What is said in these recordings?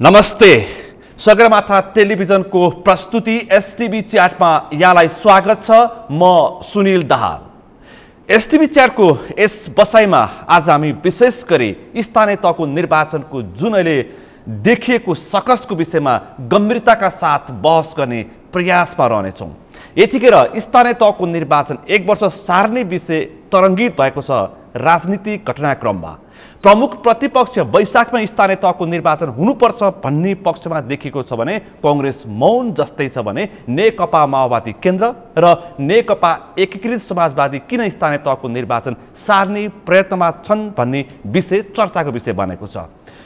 नमस्ते। सगरमाथा टेलिभिजनको प्रस्तुति एसटिभी च्याटमा यहाँलाई स्वागत छ। म सुनिल दाहाल। एसटिभी च्याटको यस बसाइमा आज हामी विशेष गरी स्थानीय तहको निर्वाचनको जुन अहिले देखिएको सकसको विषयमा गम्भीरताका साथ बहस गर्ने प्रयासमा रहनेछौँ। यतिखेर स्थानीय तहको निर्वाचन 1 वर्ष सार्ने विषय तरङ्गित भएको छ। राजनीतिक घटनाक्रममा प्रमुख प्रतिपक्ष वैशाखमा स्थानीय तहको निर्वाचन हुनुपर्छ भन्ने पक्षमा देखिएको छ भने कांग्रेस मौन जस्तै छ भने नेकपा माओवादी केन्द्र र नेकपा एकीकृत समाजवादी किन स्थानीय तहको निर्वाचन सार्ने प्रयत्नमा छन् भन्ने विषय चर्चाको विषय बनेको छ।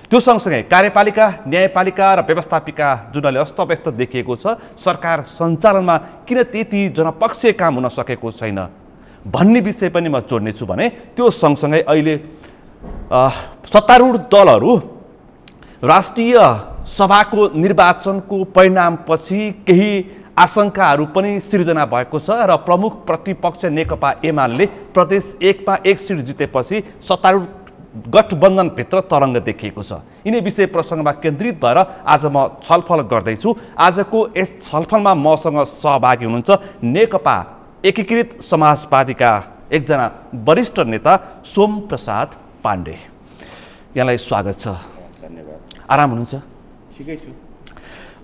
त्यो सँगसँगै कार्यपालिका, न्यायपालिका र व्यवस्थापिका जुन अहिले अस्तव्यस्त देखिएको छ, सरकार सञ्चालनमा किन त्यति जनपक्षीय काम हुन सकेको छैन भन्ने विषय पनि म जोड्नेछु भने त्यो सँगसँगै अहिले सत्तारूढ दलहरू राष्ट्रिय सभाको निर्वाचनको परिणामपछि केही आशंकाहरू पनि सिर्जना भएको छ र प्रमुख प्रतिपक्ष नेकपा एमाले प्रदेश 1 मा 1 सिट जितेपछि सत्तारूढ गठबन्धनभित्र तरङ्ग देखिएको छ। यिनै विषय प्रसङ्गमा केन्द्रित भएर आज म छलफल गर्दैछु। आजको यस छलफलमा मसँग सहभागी हुनुहुन्छ नेकपा एकीकृत समाजवादीका एकजना वरिष्ठ नेता सोम प्रसाद पाण्डे। यहाँलाई स्वागत छ। धन्यवाद। आराम हुनुहुन्छ? ठिकै छु।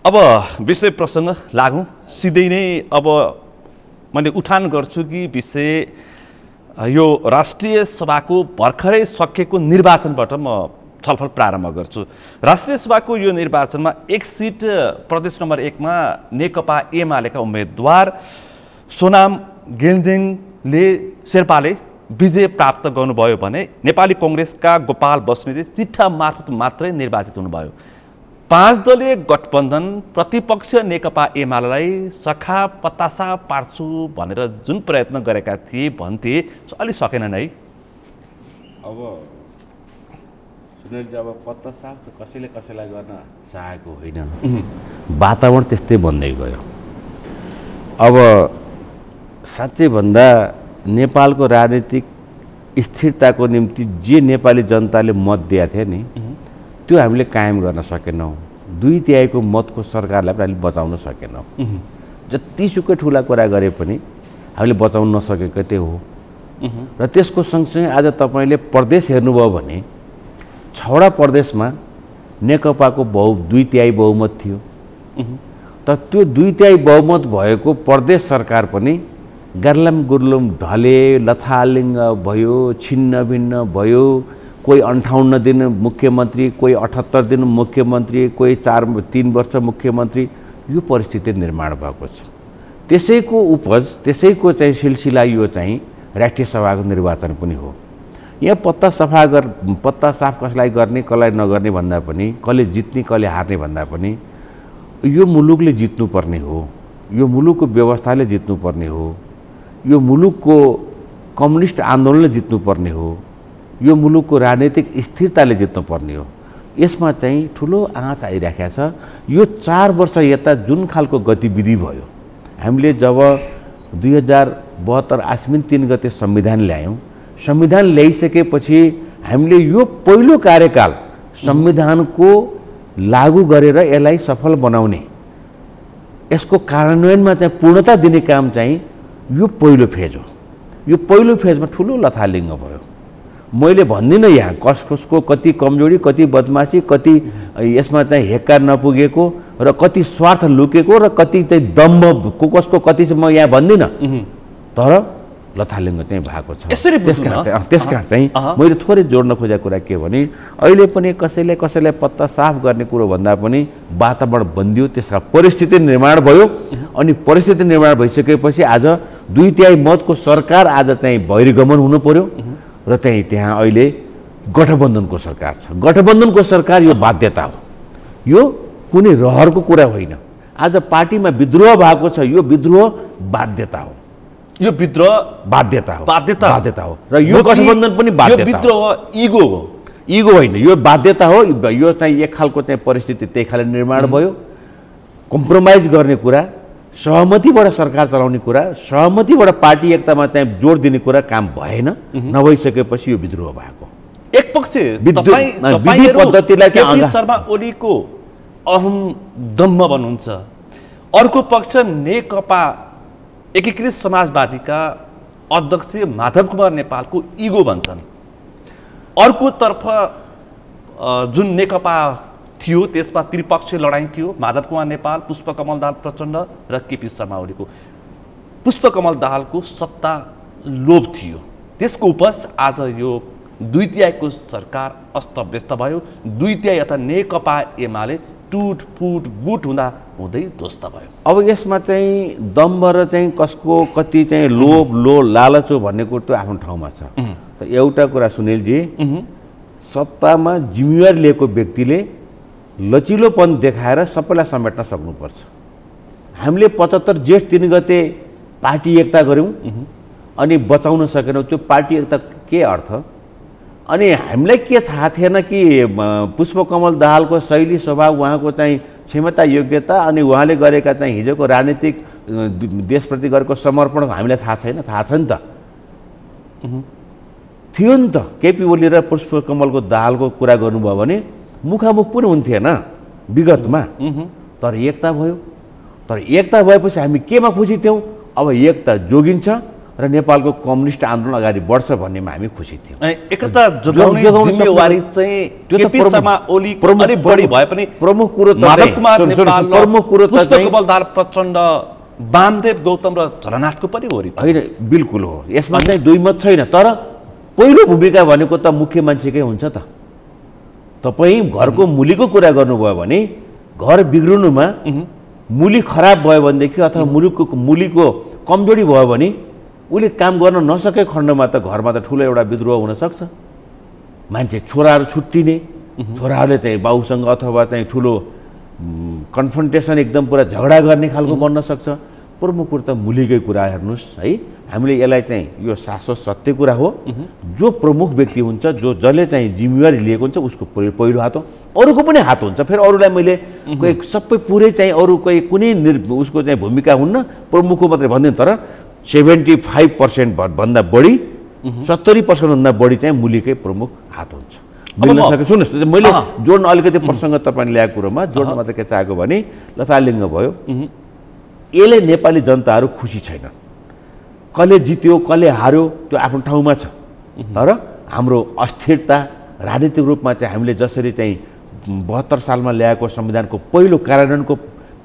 अब विषय प्रसङ्ग लागौँ। सिधै नै अब मैले उठान गर्छु कि विषय यो राष्ट्रिय सभाको भर्खरै सकिएको निर्वाचनबाट म छलफल प्रारम्भ गर्छु। राष्ट्रिय सभाको यो निर्वाचनमा 1 सिट प्रदेश नम्बर 1 मा नेकपा एमालेका उम्मेदवार सोनाम गेन्जेङले शेर्पाले विजय प्राप्त गर्नुभयो भने नेपाली कांग्रेसका गोपाल बस्नेतले चिठा मार्फत मात्रै निर्वाचित हुनुभयो। 5 दलीय गठबन्धन प्रतिपक्ष नेकपा एमालेलाई सखा पतासा पार्छु भनेर जुन प्रयत्न गरेका थिए भन्थे अलि सकेनन् है। अब सुनिल, अब पत्ता साफ त कसैले कसैलाई गर्न चाहेको होइन। वातावरण त्यस्तै बन्दै गयो। अब साँच्चै भन्दा नेपालको राजनीतिक स्थिरताको निम्ति जे नेपाली जनताले मत दिएको थियो नि, त्यो हामीले कायम गर्न सकेनौँ। 2/3 मतको सरकारलाई पनि हामीले बचाउन सकेनौँ। जतिसुकै ठुला कुरा गरे पनि हामीले बचाउन नसकेको त्यो हो। र त्यसको सँगसँगै आज तपाईँले प्रदेश हेर्नुभयो भने 6वटा प्रदेशमा नेकपाको 2/3 बहुमत थियो। तर त्यो 2/3 बहुमत भएको प्रदेश सरकार पनि गर्लम गुर्लुम ढले, लथालिङ्ग भयो, छिन्न भिन्न भयो। कोही 58 दिन मुख्यमन्त्री, कोही 78 दिन मुख्यमन्त्री, कोही 3 वर्ष मुख्यमन्त्री। यो परिस्थिति निर्माण भएको छ। त्यसैको उपज, त्यसैको चाहिँ सिलसिला यो चाहिँ राष्ट्रिय सभाको निर्वाचन पनि हो। यहाँ पत्ता साफ कसलाई गर्ने कसलाई नगर्ने भन्दा पनि, कसले जित्ने कसले हार्ने भन्दा पनि यो मुलुकले जित्नुपर्ने हो। यो मुलुकको व्यवस्थाले जित्नुपर्ने हो। यो मुलुकको कम्युनिस्ट आन्दोलनले जित्नुपर्ने हो। यो मुलुकको राजनीतिक स्थिरताले जित्नुपर्ने हो। यसमा चाहिँ ठुलो आँच आइराखेको छ। यो 4 वर्ष यता जुन खालको गतिविधि भयो, हामीले जब 2072 आश्विन 3 गते संविधान ल्यायौँ, संविधान ल्याइसकेपछि हामीले यो पहिलो कार्यकाल संविधानको लागू गरेर यसलाई सफल बनाउने, यसको कार्यान्वयनमा चाहिँ पूर्णता दिने काम चाहिँ यो पहिलो फेज हो। यो पहिलो फेजमा ठुलो लथालिङ्ग भयो। मैले भन्दिनँ यहाँ कसको कति कमजोरी, कति बदमासी, कति यसमा चाहिँ हेक्का नपुगेको र कति स्वार्थ लुकेको र कति चाहिँ दम्भ कसको कति चाहिँ म यहाँ भन्दिनँ। तर लथालिङ्ग चाहिँ भएको छ। त्यसकारण चाहिँ मैले थोरै जोड्न खोजेको कुरा के भने अहिले पनि कसैलाई पत्ता साफ गर्ने कुरो भन्दा पनि वातावरण बन्दियो। त्यसका परिस्थिति निर्माण भयो। अनि परिस्थिति निर्माण भइसकेपछि आज 2/3 मतको सरकार आज चाहिँ बहिर्गमन हुनु पर्यो र त्यहाँ अहिले गठबन्धनको सरकार छ। गठबन्धनको सरकार यो बाध्यता हो। यो कुनै रहरको कुरा होइन। आज पार्टीमा विद्रोह भएको छ। यो विद्रोह बाध्यता हो। यो विद्रोह बाध्यता हो। बाध्यता हो। र यो गठबन्धन पनि बाध्यता हो। विद्रोह इगो हो। इगो होइन, यो बाध्यता हो। यो चाहिँ एक खालको चाहिँ परिस्थिति त्यही खाले निर्माण भयो। कम्प्रोमाइज गर्ने कुरा, सहमतिबाट सरकार चलाउने कुरा, सहमतिबाट पार्टी एकतामा चाहिँ जोड दिने कुरा काम भएन। नभइसकेपछि यो विद्रोह भएको। एक पक्ष विधि पद्धतिलाई शर्मा ओलीको अहम दम्भ भन्नुहुन्छ, अर्को पक्ष नेकपा एकीकृत समाजवादीका अध्यक्ष माधव कुमार नेपालको इगो भन्छन्। अर्कोतर्फ जुन नेकपा थियो त्यसमा त्रिपक्षीय लडाईँ थियो, माधव कुमार नेपाल, पुष्पकमल दाहाल प्रचण्ड र केपी शर्मा ओलीको। पुष्पकमल दाहालको सत्ता लोभ थियो, त्यसको उपज आज यो 2/3 सरकार अस्तव्यस्त भयो। 2/3 अथवा नेकपा एमाले टुट फुट गुट हुँदा हुँदै ध्वस्त भयो। अब यसमा चाहिँ दम्भ र चाहिँ कसको कति चाहिँ लोभ लालच हो भन्ने कुरो त आफ्नो ठाउँमा छ। त एउटा कुरा सुनिलजी, सत्तामा जिम्मेवारी लिएको व्यक्तिले लचिलोपन देखाएर सबैलाई समेट्न सक्नुपर्छ। हामीले 75 जेठ 3 गते पार्टी एकता गऱ्यौँ अनि बचाउन सकेनौँ, त्यो पार्टी एकता के अर्थ? अनि हामीलाई के थाहा थिएन कि पुष्पकमल दाहालको शैली स्वभाव, उहाँको चाहिँ क्षमता योग्यता अनि उहाँले गरेका चाहिँ हिजोको राजनीतिक देशप्रति गरेको समर्पण हामीलाई थाहा छैन? थाहा छ नि त, थियो नि त। केपी ओली र पुष्पकमलको दाहालको कुरा गर्नुभयो भने मुखामुख पनि हुन्थेन विगतमा, तर एकता भयो। तर एकता भएपछि हामी केमा खुसी थियौँ? अब एकता जोगिन्छ र नेपालको कम्युनिस्ट आन्दोलन अगाडि बढ्छ भन्नेमा हामी खुसी थियौँ। एकता जोगाउने जिम्मेवारी चाहिँ केपी शर्मा ओली अलि बढी भए पनि प्रमुख कुरो त माधव कुमार नेपाल, प्रमुख कुरो त पुष्पकमल दाहाल प्रचण्ड, वामदेव गौतम र झलनाथको पनि हो नि। होइन, बिल्कुल हो, यसमा चाहिँ दुई मत छैन। तर पहिलो भूमिका भनेको त मुख्य मान्छेकै हुन्छ त। तपाईँ घरको मुलीको कुरा गर्नुभयो भने घर बिग्रिनुमा मुली खराब भयो भनेदेखि अथवा मुलीको कमजोरी भयो भने उसले काम गर्न नसके खण्डमा त घरमा त ठुलो एउटा विद्रोह हुनसक्छ। मान्छे छोराहरू छुट्टिने, छोराहरूले चाहिँ बाउसँग अथवा चाहिँ ठुलो कन्फ्रन्टेसन एकदम पुरा झगडा गर्ने खालको बन्न सक्छ। प्रमुख कुरो त मुलीकै कुरा हेर्नुहोस् है। हामीले यसलाई चाहिँ यो शाश्वत सत्य कुरा हो। जो प्रमुख व्यक्ति हुन्छ, जसले चाहिँ जिम्मेवारी लिएको हुन्छ, उसको पहिलो हात हो। अरूको पनि हात हुन्छ। फेरि अरूलाई मैले कोही सबै पुरै चाहिँ अरू कोही कुनै उसको चाहिँ भूमिका हुन्न, प्रमुखको मात्रै भन्दैन। तर 75% भन्दा बढी, 70% भन्दा बढी चाहिँ मुलीकै प्रमुख हात हुन्छ। मिल्न सक्यो। सुन्नुहोस्, मैले जोड्न अलिकति प्रसङ्ग तपाईँले ल्याएको कुरोमा जोड्न मात्रै के चाहेको भने लथालिङ्ग भयो। यसले नेपाली जनताहरू खुसी छैनन्। कसले जित्यो कसले हार्यो त्यो आफ्नो ठाउँमा छ। तर हाम्रो अस्थिरता राजनीतिक रूपमा चाहिँ हामीले जसरी चाहिँ 72 सालमा ल्याएको संविधानको पहिलो कार्यान्वयनको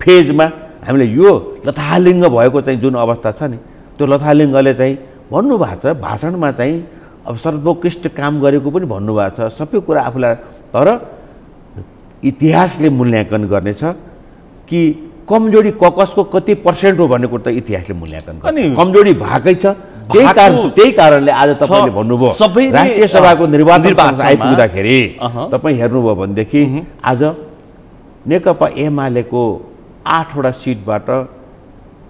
फेजमा हामीले यो लथालिङ्ग भएको चाहिँ जुन अवस्था छ नि, त्यो लथालिङ्गले चाहिँ भन्नुभएको छ भाषणमा चाहिँ अब सर्वोत्कृष्ट काम गरेको पनि भन्नुभएको छ, सबै कुरा आफूलाई। तर इतिहासले मूल्याङ्कन गर्नेछ कि कमजोरी कसको कति पर्सेन्ट हो भन्ने कुरो त इतिहासले मूल्याङ्कन गर्छ। कमजोरी भएकै छ। त्यही कारणले आज तपाईँले भन्नुभयो राष्ट्रिय सभाको निर्वाचन आइपुग्दाखेरि तपाईँ हेर्नुभयो भनेदेखि आज नेकपा एमालेको 8वटा सिटबाट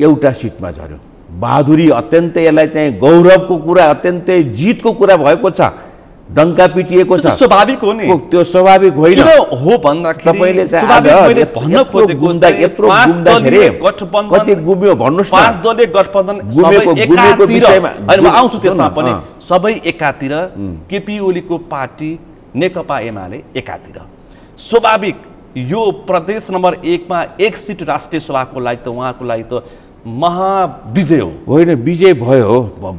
एउटा सिटमा झऱ्यो। बहादुरी अत्यन्तै, यसलाई चाहिँ गौरवको कुरा, अत्यन्तै जितको कुरा भएको छ। डङ्का पिटिएको छ, स्वाभाविक हो नि। त्यो स्वाभाविक होइन हो भन्दाखेरि तपाईले चाहिँ मैले भन्न खोजेको यत्रो गुम्दाखेरि कति गुम्यो भन्नुस् न। 5 दलीय गठबन्धन गुमेको विषयमा हैन, म आउँछु त्यसमा पनि। सबै एकातिर, केपी ओलीको पार्टी नेकपा एमाले एकातिर। स्वाभाविक यो प्रदेश नम्बर 1 मा 1 सिट राष्ट्रिय सभाको लागि त उहाँको लागि त महाविजय हो। होइन, विजय भयो,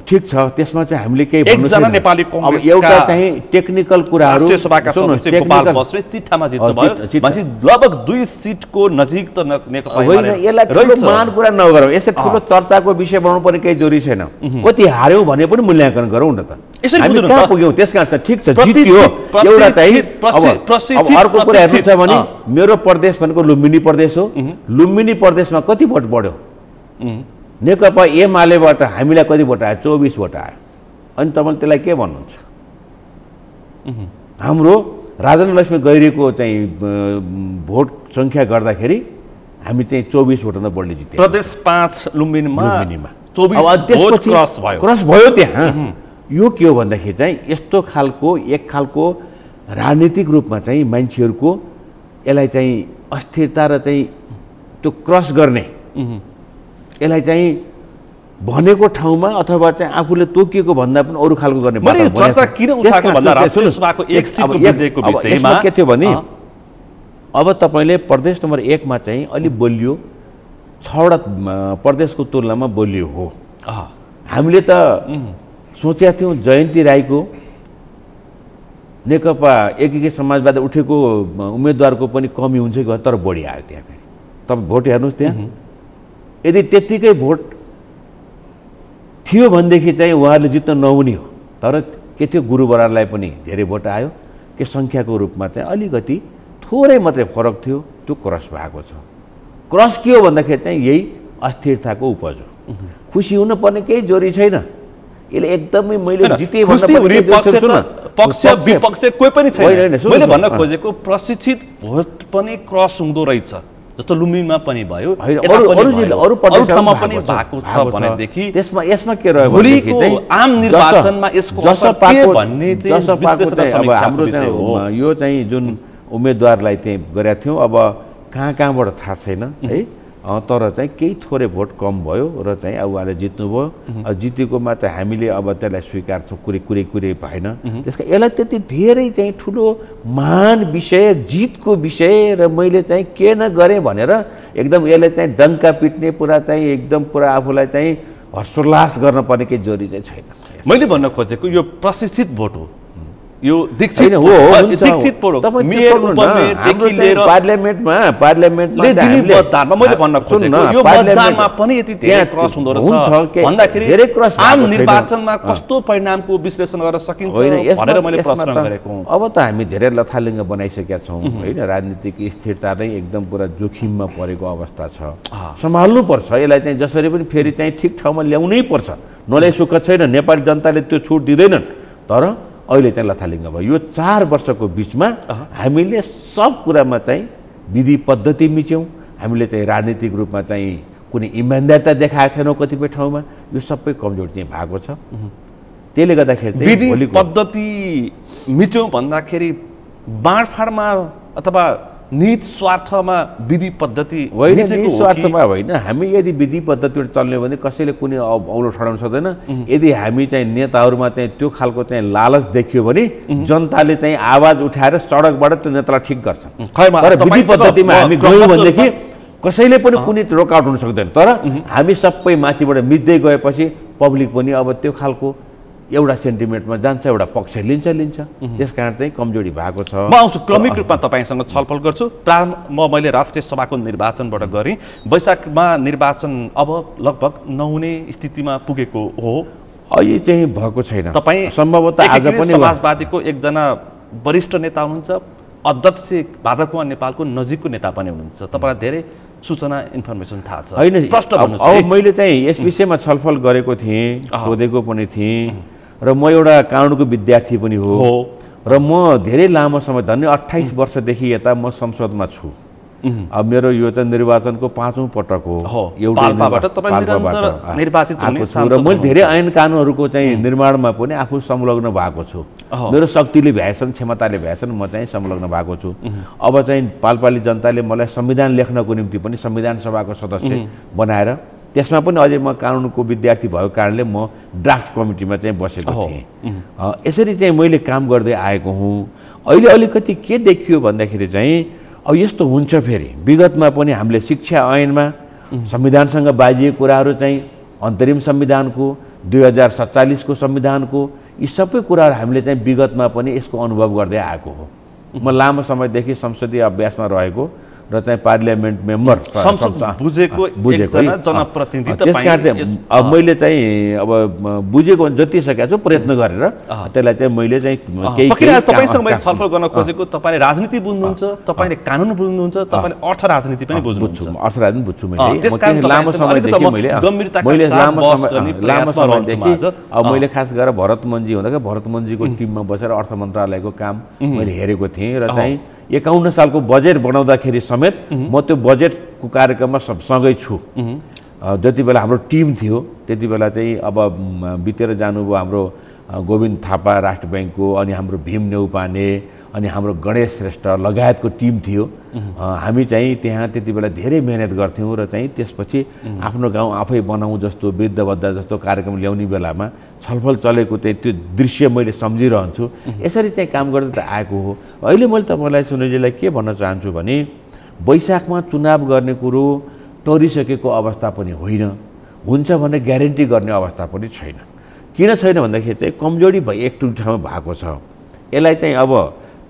ठिक छ। त्यसमा चाहिँ हामीले केही एकजना नेपाली कांग्रेसका एउटा चाहिँ टेक्निकल कुराहरू, राष्ट्रिय सभाका सदस्य गोपाल बस्नेत चिट्ठामा जित्नु भयो। लगभग 2 सिटको नजिक त नेकपा होइन। यसलाई ठुलो महान कुरा नगरौँ, यसै ठुलो चर्चाको विषय बनाउनु पर्ने केही जरुरी छैन। कति हार्यौँ भने पनि मूल्याङ्कन गरौँ न त। हामी कहाँ पुग्यौँ त्यसका ठिक छ, जित्यो एउटा चाहिँ। अब अर्को कुरा हेर्नु छ भने मेरो प्रदेश भनेको लुम्बिनी प्रदेश हो। लुम्बिनी प्रदेशमा कति भोट बढ्यो? नेकपा एमालेबाट हामीलाई कति भोट आयो? 24 भोट आयो। अनि तपाईँले त्यसलाई के भन्नुहुन्छ? हाम्रो राजेन्द्र गैरीको चाहिँ भोट सङ्ख्या गर्दाखेरि हामी चाहिँ 24 भोटभन्दा बढी जित्यौँ। प्रदेश 5 लुम्बिनीमा 24 भोट क्रस भयो त्यहाँ। यो के हो भन्दाखेरि चाहिँ यस्तो खालको एक खालको राजनीतिक रूपमा चाहिँ मान्छेहरूको यसलाई चाहिँ अस्थिरता र चाहिँ त्यो क्रस गर्ने, यसलाई चाहिँ भनेको ठाउँमा अथवा चाहिँ आफूले तोकिएको भन्दा पनि अरू खालको गर्ने चर्चा किन उठाएको भन्दा राष्ट्रिय सभाको 1 सिटको विजयको विषयमा के थियो भने अब तपाईँले प्रदेश नम्बर 1 मा चाहिँ अलि बलियो 6वटा प्रदेशको तुलनामा बलियो हो। हामीले त सोचेका थियौँ जयन्ती राईको नेकपा एकीकृत समाजवादी उठेको उम्मेदवारको पनि कमी हुन्छ कि तर बढी आयो त्यहाँ फेरि। तपाईँ भोट हेर्नुहोस् त्यहाँ यदि त्यत्तिकै भोट थियो भनेदेखि चाहिँ उहाँहरूले जित्न नहुने हो। तर के थियो गुरु बराललाई पनि धेरै भोट आयो के सङ्ख्याको रूपमा चाहिँ अलिकति थोरै मात्रै फरक थियो त्यो क्रस भएको छ। क्रस के हो भन्दाखेरि चाहिँ यही अस्थिरताको उपज हो। खुसी हुनुपर्ने केही जोरी छैन। यसले एकदमै मैले जिते पक्ष विपक्ष कोही पनि छैन। मैले भन्न खोजेको प्रशिक्षित भोट पनि क्रस हुँदो रहेछ जस्तो लुम्बिनीमा पनि भयो अरू ठाउँमा पनि भएको छ भनेदेखि यसमा के रह्यो भोलिको आम निर्वाचनमा यसको असर के भन्ने चाहिँ अब हाम्रो चाहिँ यो चाहिँ जुन उम्मेदवारलाई चाहिँ गरेका थियौँ अब कहाँबाट थाहा छैन है। तर चाहिँ केही थोरै भोट कम भयो र चाहिँ अब उहाँले जित्नुभयो। जितेकोमा चाहिँ हामीले अब त्यसलाई स्वीकार्छौँ कुरै भएन। त्यसका यसलाई त्यति धेरै चाहिँ ठुलो महान विषय जितको विषय र मैले चाहिँ के न गरेँ भनेर एकदम यसले चाहिँ डङ्का पिट्ने पुरा चाहिँ एकदम पुरा आफूलाई चाहिँ हर्षोल्लास गर्न पर्ने केही जोरी चाहिँ छैन। मैले भन्न खोजेको यो प्रशिक्षित भोट हो। यो दीक्षित पार्लियामेन्टले दिल्ली मतदानमा मैले भन्न खोजेको यो मतदानमा पनि यति धेरै क्रस हुँदो रहेछ भन्दाखेरि आम निर्वाचनमा कस्तो परिणामको विश्लेषण गर्न सकिन्छ भनेर मैले प्रश्न गरेको। अब त हामी धेरै लथालिङ्ग बनाइसकेका छौँ होइन। राजनीतिक स्थिरता नै एकदम पुरा जोखिममा परेको अवस्था छ। सम्हाल्नु पर्छ यसलाई चाहिँ जसरी पनि फेरि चाहिँ ठिक ठाउँमा ल्याउनै पर्छ। नल्याइ सुख छैन। नेपाली जनताले त्यो छुट दिँदैनन्। तर अहिले चाहिँ लथालिङ्ग भयो। यो 4 वर्षको बिचमा हामीले सब कुरामा चाहिँ विधि पद्धति मिच्यौँ। हामीले चाहिँ राजनीतिक रूपमा चाहिँ कुनै इमान्दारिता देखाएको छैनौँ कतिपय ठाउँमा। यो सबै कमजोर चाहिँ भएको छ। त्यसले गर्दाखेरि विधि पद्धति मिच्यौँ भन्दाखेरि बाँडफाँडमा अथवा निहित स्वार्थमा विधि पद्धति होइन। निहित स्वार्थमा होइन। हामी यदि विधि पद्धतिबाट चल्ने भने कसैले कुनै औलो ठडाउन सक्दैन। यदि हामी चाहिँ नेताहरूमा चाहिँ त्यो खालको चाहिँ लालच देखियो भने जनताले चाहिँ आवाज उठाएर सडकबाट त्यो नेतालाई ठिक गर्छ। तर विधि पद्धतिमा हामी गयौँ भनेदेखि कसैले पनि कुनै रोकआउट हुन सक्दैन। तर हामी सबै माथिबाट मिच्दै गएपछि पब्लिक पनि अब त्यो खालको एउटा सेन्टिमेन्टमा जान्छ, एउटा पक्ष लिन्छ। त्यसकारण चाहिँ कमजोरी भएको छ। म आउँछु क्रमिक रूपमा तपाईँसँग छलफल गर्छु। प्रारम्भ मैले राष्ट्रिय सभाको निर्वाचनबाट गरेँ। वैशाखमा निर्वाचन अब लगभग नहुने स्थितिमा पुगेको हो। अहिले चाहिँ भएको छैन। तपाईँ सम्भवतः आज पनि समाजवादीको एकजना वरिष्ठ नेता हुनुहुन्छ। अध्यक्ष भाद्रकुमार नेपालको नजिकको नेता पनि हुनुहुन्छ। तपाईँलाई धेरै सूचना इन्फर्मेसन थाहा छ होइन? अब मैले चाहिँ यस विषयमा छलफल गरेको थिएँ, सोधेको पनि थिएँ र म एउटा कानुनको विद्यार्थी पनि हो र म धेरै लामो समय धन्य 28 वर्षदेखि यता म संसदमा छु। अब मेरो यो त निर्वाचनको 5औं पटक हो। र मैले धेरै ऐन कानुनहरूको चाहिँ निर्माणमा पनि आफू संलग्न भएको छु। मेरो शक्तिले भ्याएछन्, क्षमताले भ्याएछन्, म चाहिँ संलग्न भएको छु। अब चाहिँ पाल्पाली जनताले मलाई संविधान लेख्नको निम्ति पनि संविधान सभाको सदस्य बनाएर त्यसमा पनि अझै म कानुनको विद्यार्थी भएको कारणले म ड्राफ्ट कमिटीमा चाहिँ बसेको थिएँ। यसरी चाहिँ मैले काम गर्दै आएको हुँ। अहिले अलिकति के देखियो भन्दाखेरि चाहिँ अब यस्तो हुन्छ फेरि विगतमा पनि हामीले शिक्षा ऐनमा संविधानसँग बाजिएको कुराहरू चाहिँ अन्तरिम संविधानको 2047 को संविधानको यी सबै कुराहरू हामीले चाहिँ विगतमा पनि यसको अनुभव गर्दै आएको हो। म लामो समयदेखि संसदीय अभ्यासमा रहेको र चाहिँ पार्लियामेन्ट मेम्बर बुझेको जनप्रतिनिधि। त्यसकारण चाहिँ अब मैले चाहिँ अब बुझेको जति सकेको छु प्रयत्न गरेर त्यसलाई चाहिँ मैले चाहिँ तपाईँसँग मैले छलफल गर्न खोजेको तपाईँले राजनीति बुझ्नुहुन्छ, तपाईँले कानुन बुझ्नुहुन्छ, तपाईँले अर्थ राजनीति पनि बुझ्नुहुन्छ। अर्थ राजनीति बुझ्छु मैले। लामो समयदेखि अब मैले खास गरेर भरत मन्जी हुँदाखेरि भरत मन्जीको टिममा बसेर अर्थ मन्त्रालयको काम मैले हेरेको थिएँ र चाहिँ 51 सालको बजेट बनाउँदाखेरि समेत म त्यो बजेटको कार्यक्रममा सँगै छु। जति बेला हाम्रो टिम थियो त्यति बेला चाहिँ अब बितेर जानुभयो हाम्रो गोविन्द थापा राष्ट्र ब्याङ्कको, अनि हाम्रो भीम नेउपाने, अनि हाम्रो गणेश श्रेष्ठ लगायतको टिम थियो। हामी चाहिँ त्यहाँ त्यति बेला धेरै मेहनत गर्थ्यौँ र चाहिँ त्यसपछि आफ्नो गाउँ आफै बनाउँ जस्तो वृद्ध बद्धा जस्तो कार्यक्रम ल्याउने बेलामा छलफल चलेको चाहिँ त्यो दृश्य मैले सम्झिरहन्छु। यसरी चाहिँ काम गर्दै त आएको हो। अहिले मैले तपाईँलाई सुनिलजीलाई के भन्न चाहन्छु भने वैशाखमा चुनाव गर्ने कुरो टरिसकेको अवस्था पनि होइन, हुन्छ भने ग्यारेन्टी गर्ने अवस्था पनि छैन। किन छैन भन्दाखेरि चाहिँ कमजोरी एक ठाउँमा भएको छ। यसलाई चाहिँ अब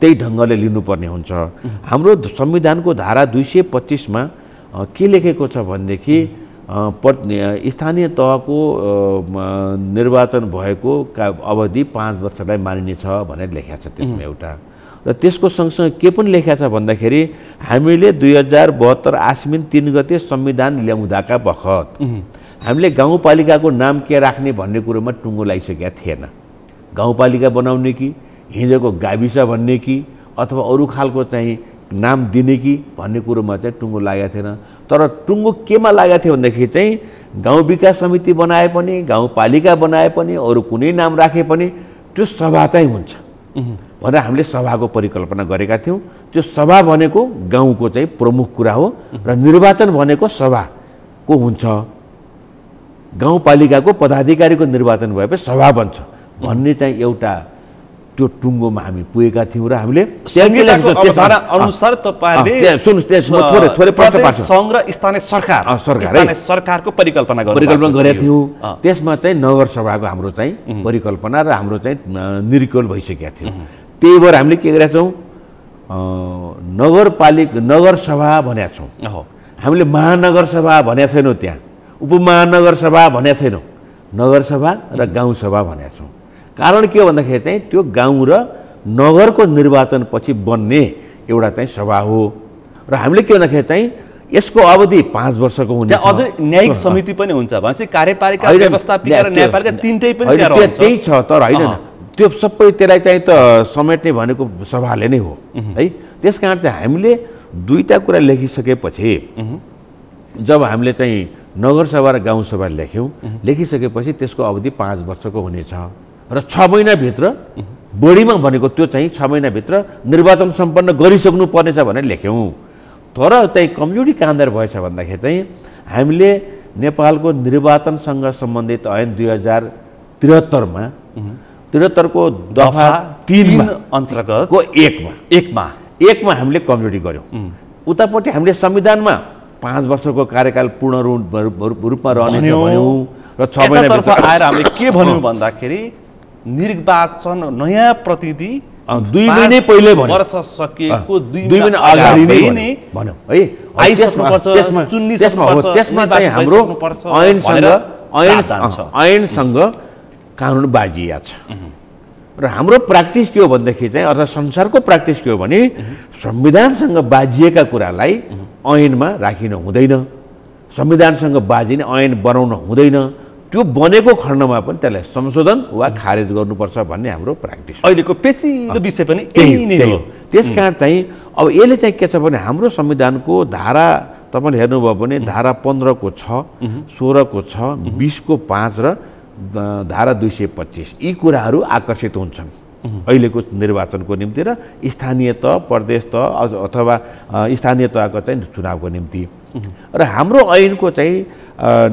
त्यही ढङ्गले लिनुपर्ने हुन्छ। हाम्रो संविधानको धारा 225मा के लेखेको छ भनेदेखि स्थानीय तहको निर्वाचन भएको अवधि 5 वर्षलाई मानिनेछ भनेर लेखेको छ त्यसमा एउटा। र त्यसको सँगसँगै के पनि लेखेको छ भन्दाखेरि हामीले 2072 आश्विन 3 गते संविधान ल्याउँदाका बखत हामीले गाउँपालिकाको नाम के राख्ने भन्ने कुरोमा टुङ्गो लगाइसकेका थिएन। गाउँपालिका बनाउने कि हिजोको गाविस भन्ने कि अथवा अरू खालको चाहिँ नाम दिने कि भन्ने कुरोमा चाहिँ टुङ्गो लागेको थिएन। तर टुङ्गो केमा लागेको थियो भन्दाखेरि चाहिँ गाउँ विकास समिति बनाए पनि, गाउँपालिका बनाए पनि, अरू कुनै नाम राखे पनि त्यो सभा चाहिँ हुन्छ भनेर हामीले सभाको परिकल्पना गरेका थियौँ। त्यो सभा भनेको गाउँको चाहिँ प्रमुख कुरा हो र निर्वाचन भनेको सभाको हुन्छ। गाउँपालिकाको पदाधिकारीको निर्वाचन भएपछि सभा बन्छ भन्ने चाहिँ एउटा त्यो टुङ्गोमा हामी पुगेका थियौँ। र हामीले संहिताको अवधारणा अनुसार तपाईहरुले थोरै प्रश्न पार्छु संघ र स्थानीय सरकारको परिकल्पना गरेका थियौँ। त्यसमा चाहिँ नगर सभाको हाम्रो चाहिँ परिकल्पना र हाम्रो चाहिँ निर्कल भइसकेका थियो। त्यही भएर हामीले के गरेका छौँ, नगर सभा भनेका छौँ। हामीले महानगर सभा भनेका छैनौँ, त्यहाँ उपमहानगर सभा भनेका छैनौँ, नगर सभा र गाउँ सभा भनेका छौँ। कारण के हो भन्दाखेरि चाहिँ त्यो गाउँ र नगरको निर्वाचन पछि बन्ने एउटा चाहिँ सभा हो। र हामीले के भन्दाखेरि चाहिँ यसको अवधि 5 वर्षको हुन्छ। अझै न्यायिक समिति पनि हुन्छ भनेपछि कार्यपालिका, व्यवस्थापिका र न्यायपालिका तीनटै पनि त्यहाँ रहन्छ। त्यही छ, तर होइन त्यो सबै त्यसलाई चाहिँ त समेट्ने भनेको सभाले नै हो है। त्यसकारण चाहिँ हामीले दुईटा कुरा लेखिसकेपछि जब हामीले चाहिँ नगरसभा र गाउँसभा लेखिसकेपछि त्यसको अवधि 5 वर्षको हुनेछ र 6 महिनाभित्र बढीमा भनेको त्यो चाहिँ 6 महिनाभित्र निर्वाचन सम्पन्न गरिसक्नु पर्नेछ भनेर लेख्यौँ। तर चाहिँ कमजोरी कहाँनिर भएछ भन्दाखेरि चाहिँ हामीले नेपालको निर्वाचनसँग सम्बन्धित ऐन 2073मा 73 को दफा 3 अन्तर्गतको 1 मा हामीले कमजोरी गर्यौँ। उतापट्टि हामीले संविधानमा 5 वर्षको कार्यकाल पूर्ण रूपमा रहने भन्यौँ र 6 महिनाभित्र आएर हामीले के भन्यौँ भन्दाखेरि निर्वाचन नयाँ प्रतिनिधि 2 महिना पहिले भन्यौँ, वर्ष सकिएको 2 महिना अगाडि नै भन्यौँ है। आइसक्नुपर्छ, त्यसमा चाहिँ हाम्रो ऐनसँग कानुन बाजिया छ। र हाम्रो प्र्याक्टिस के हो भनेदेखि चाहिँ अथवा संसारको प्र्याक्टिस के हो भने संविधानसँग बाजिएका कुरालाई ऐनमा राखिन हुँदैन, संविधानसँग बाजिने ऐन बनाउन हुँदैन। त्यो बनेको खण्डमा पनि त्यसलाई संशोधन वा खारेज गर्नुपर्छ भन्ने हाम्रो प्र्याक्टिस। अहिलेको पेचिलो विषय पनि यही नै हो। त्यसकारण चाहिँ अब यसले चाहिँ के छ भने हाम्रो संविधानको धारा तपाईँले हेर्नुभयो भने धारा 15 को 6, 16 को 6, 20 को 5 र धारा 225 यी कुराहरू आकर्षित हुन्छन् अहिलेको निर्वाचनको निम्ति र स्थानीय तह, प्रदेश तह अथवा स्थानीय तहको चाहिँ चुनावको निम्ति। र हाम्रो ऐनको चाहिँ